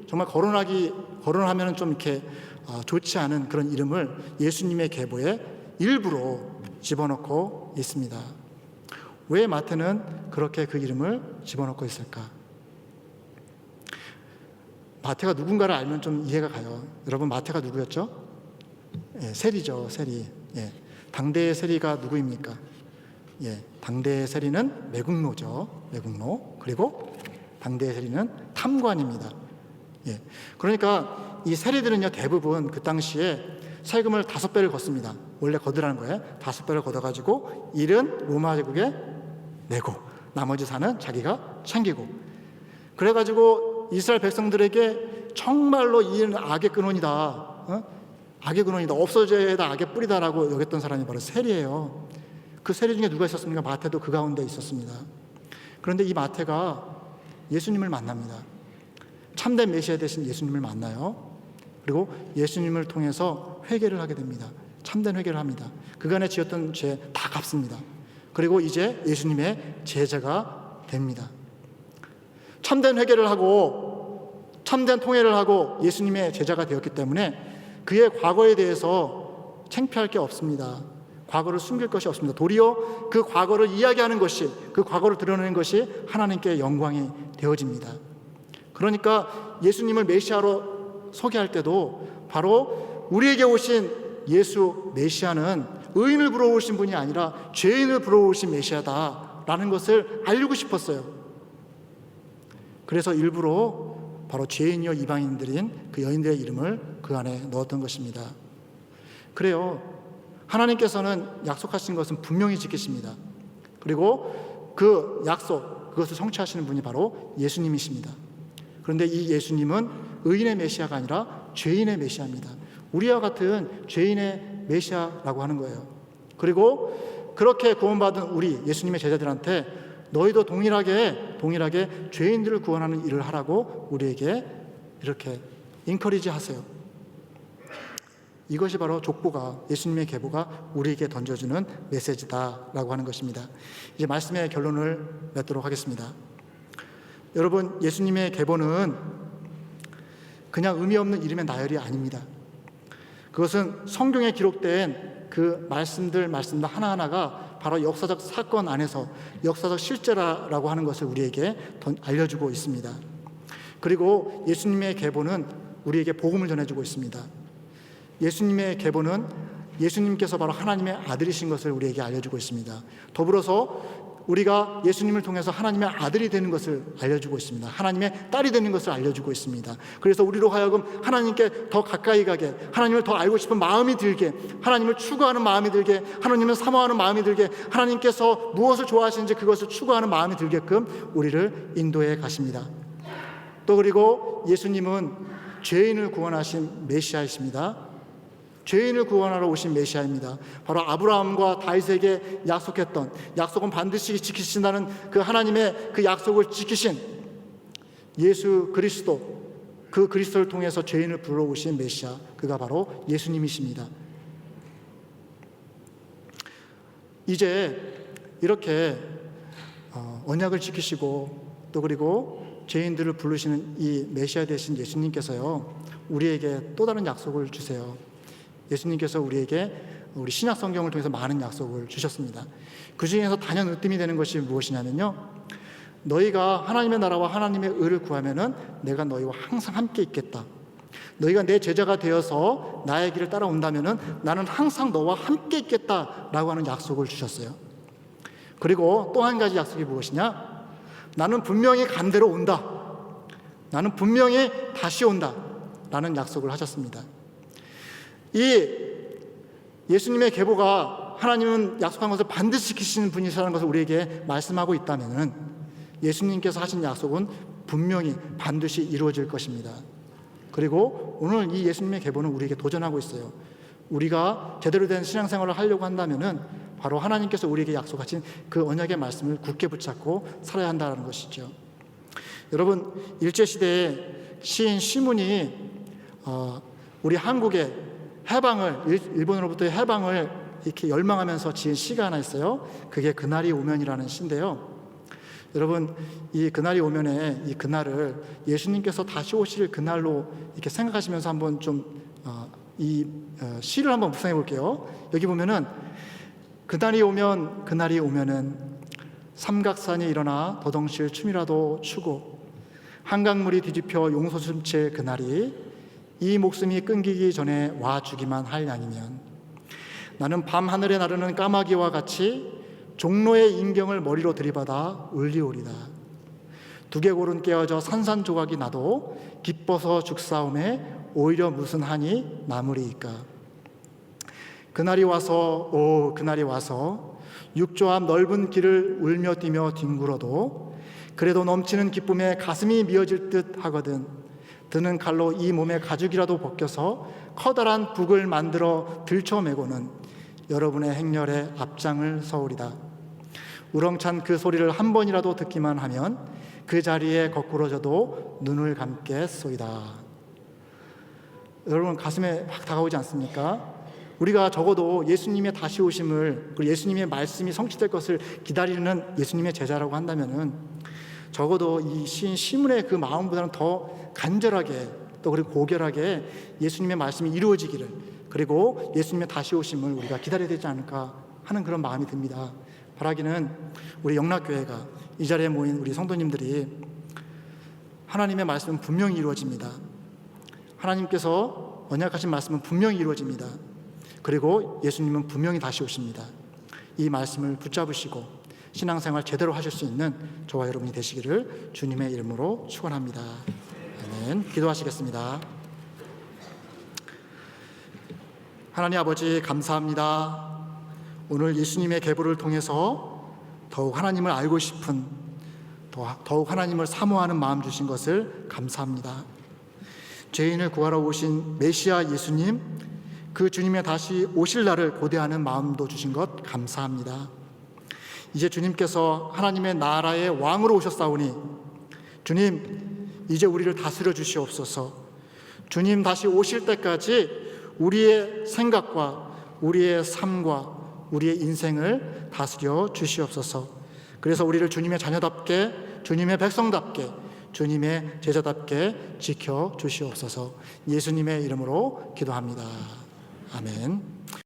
정말 거론하면 좀 이렇게 좋지 않은 그런 이름을 예수님의 계보에 일부러 집어넣고 있습니다. 왜 마태는 그렇게 그 이름을 집어넣고 있을까? 마태가 누군가를 알면 좀 이해가 가요. 여러분, 마태가 누구였죠? 예, 세리죠, 세리. 예, 당대의 세리가 누구입니까? 예, 당대의 세리는 매국노죠. 매국노. 그리고 당대의 세리는 탐관입니다. 예, 그러니까 이 세리들은요, 대부분 그 당시에 세금을 5배를 걷습니다. 원래 거두라는 거예요. 5배를 걷어가지고 일은 로마 제국에 내고 나머지 사는 자기가 챙기고, 그래가지고 이스라엘 백성들에게 정말로 이 일은 악의 근원이다, 악의 근원이다, 없어져야 할 악의 뿌리다라고 여겼던 사람이 바로 세리예요. 그 세리 중에 누가 있었습니까? 마태도 그 가운데 있었습니다. 그런데 이 마태가 예수님을 만납니다. 참된 메시아 되신 예수님을 만나요. 그리고 예수님을 통해서 회개를 하게 됩니다. 참된 회개를 합니다. 그간에 지었던 죄 다 갚습니다. 그리고 이제 예수님의 제자가 됩니다. 참된 회개를 하고 참된 통회를 하고 예수님의 제자가 되었기 때문에 그의 과거에 대해서 창피할 게 없습니다. 과거를 숨길 것이 없습니다. 도리어 그 과거를 이야기하는 것이, 그 과거를 드러내는 것이 하나님께 영광이 되어집니다. 그러니까 예수님을 메시아로 소개할 때도 바로 우리에게 오신 예수 메시아는 의인을 불러오신 분이 아니라 죄인을 불러오신 메시아다라는 것을 알리고 싶었어요. 그래서 일부러 바로 죄인이요 이방인들인 그 여인들의 이름을 그 안에 넣었던 것입니다. 그래요, 하나님께서는 약속하신 것은 분명히 지키십니다. 그리고 그 약속, 그것을 성취하시는 분이 바로 예수님이십니다. 그런데 이 예수님은 의인의 메시아가 아니라 죄인의 메시아입니다. 우리와 같은 죄인의 메시아라고 하는 거예요. 그리고 그렇게 구원받은 우리 예수님의 제자들한테 너희도 동일하게 죄인들을 구원하는 일을 하라고 우리에게 이렇게 인커리지 하세요. 이것이 바로 족보가, 예수님의 계보가 우리에게 던져주는 메시지다라고 하는 것입니다. 이제 말씀의 결론을 맺도록 하겠습니다. 여러분, 예수님의 계보는 그냥 의미 없는 이름의 나열이 아닙니다. 그것은 성경에 기록된 그 말씀들 하나하나가 바로 역사적 사건 안에서 역사적 실제라고 하는 것을 우리에게 알려주고 있습니다. 그리고 예수님의 계보는 우리에게 복음을 전해주고 있습니다. 예수님의 계보는 예수님께서 바로 하나님의 아들이신 것을 우리에게 알려주고 있습니다. 더불어서 우리가 예수님을 통해서 하나님의 아들이 되는 것을 알려주고 있습니다. 하나님의 딸이 되는 것을 알려주고 있습니다. 그래서 우리로 하여금 하나님께 더 가까이 가게, 하나님을 더 알고 싶은 마음이 들게, 하나님을 추구하는 마음이 들게, 하나님을 사모하는 마음이 들게, 하나님께서 무엇을 좋아하시는지 그것을 추구하는 마음이 들게끔 우리를 인도해 가십니다. 또 그리고 예수님은 죄인을 구원하신 메시아이십니다. 죄인을 구원하러 오신 메시아입니다. 바로 아브라함과 다윗에게 약속했던, 약속은 반드시 지키신다는 그 하나님의 그 약속을 지키신 예수 그리스도, 그 그리스도를 통해서 죄인을 불러오신 메시아, 그가 바로 예수님이십니다. 이제 이렇게 언약을 지키시고 또 그리고 죄인들을 부르시는 이 메시아 되신 예수님께서요, 우리에게 또 다른 약속을 주세요. 예수님께서 우리에게 우리 신약 성경을 통해서 많은 약속을 주셨습니다. 그 중에서 단연 으뜸이 되는 것이 무엇이냐면요, 너희가 하나님의 나라와 하나님의 의를 구하면은 내가 너희와 항상 함께 있겠다. 너희가 내 제자가 되어서 나의 길을 따라온다면은 나는 항상 너와 함께 있겠다라고 하는 약속을 주셨어요. 그리고 또 한 가지 약속이 무엇이냐? 나는 분명히 간 대로 온다. 나는 분명히 다시 온다. 라는 약속을 하셨습니다. 이 예수님의 계보가 하나님은 약속한 것을 반드시 지키시는 분이시라는 것을 우리에게 말씀하고 있다면 예수님께서 하신 약속은 분명히 반드시 이루어질 것입니다. 그리고 오늘 이 예수님의 계보는 우리에게 도전하고 있어요. 우리가 제대로 된 신앙생활을 하려고 한다면 바로 하나님께서 우리에게 약속하신 그 언약의 말씀을 굳게 붙잡고 살아야 한다는 것이죠. 여러분, 일제시대에 시인 시문이 우리 한국의 해방을, 일본으로부터의 해방을 이렇게 열망하면서 지은 시가 하나 있어요. 그게 그날이 오면이라는 시인데요. 여러분, 이 그날이 오면에 이 그날을 예수님께서 다시 오실 그날로 이렇게 생각하시면서 한번 좀 이 시를 한번 묵상해 볼게요. 여기 보면은 그날이 오면은 삼각산이 일어나 더덩실 춤이라도 추고 한강물이 뒤집혀 용솟음칠 그날이 이 목숨이 끊기기 전에 와주기만 할 양이면 나는 밤하늘에 나르는 까마귀와 같이 종로의 인경을 머리로 들이받아 울리오리다. 두개골은 깨어져 산산조각이 나도 기뻐서 죽사움에 오히려 무슨 한이 남으리이까. 그날이 와서 그날이 와서 육조 앞 넓은 길을 울며 뛰며 뒹굴어도 그래도 넘치는 기쁨에 가슴이 미어질 듯 하거든. 드는 칼로 이 몸의 가죽이라도 벗겨서 커다란 북을 만들어 들쳐매고는 여러분의 행렬에 앞장을 서오리다. 우렁찬 그 소리를 한 번이라도 듣기만 하면 그 자리에 거꾸러져도 눈을 감겠소이다. 여러분, 가슴에 확 다가오지 않습니까? 우리가 적어도 예수님의 다시 오심을, 그리고 예수님의 말씀이 성취될 것을 기다리는 예수님의 제자라고 한다면은 적어도 이 시인 시문의 그 마음보다는 더 간절하게 또 그리고 고결하게 예수님의 말씀이 이루어지기를, 그리고 예수님의 다시 오심을 우리가 기다려야 되지 않을까 하는 그런 마음이 듭니다. 바라기는 우리 영락교회가, 이 자리에 모인 우리 성도님들이 하나님의 말씀은 분명히 이루어집니다. 하나님께서 언약하신 말씀은 분명히 이루어집니다. 그리고 예수님은 분명히 다시 오십니다. 이 말씀을 붙잡으시고 신앙생활 제대로 하실 수 있는 저와 여러분이 되시기를 주님의 이름으로 축원합니다. 아멘. 기도하시겠습니다. 하나님 아버지, 감사합니다. 오늘 예수님의 계보를 통해서 더욱 하나님을 알고 싶은, 더욱 하나님을 사모하는 마음 주신 것을 감사합니다. 죄인을 구하러 오신 메시아 예수님, 그 주님의 다시 오실 날을 고대하는 마음도 주신 것 감사합니다. 이제 주님께서 하나님의 나라의 왕으로 오셨사오니 주님, 이제 우리를 다스려 주시옵소서. 주님 다시 오실 때까지 우리의 생각과 우리의 삶과 우리의 인생을 다스려 주시옵소서. 그래서 우리를 주님의 자녀답게, 주님의 백성답게, 주님의 제자답게 지켜 주시옵소서. 예수님의 이름으로 기도합니다. 아멘.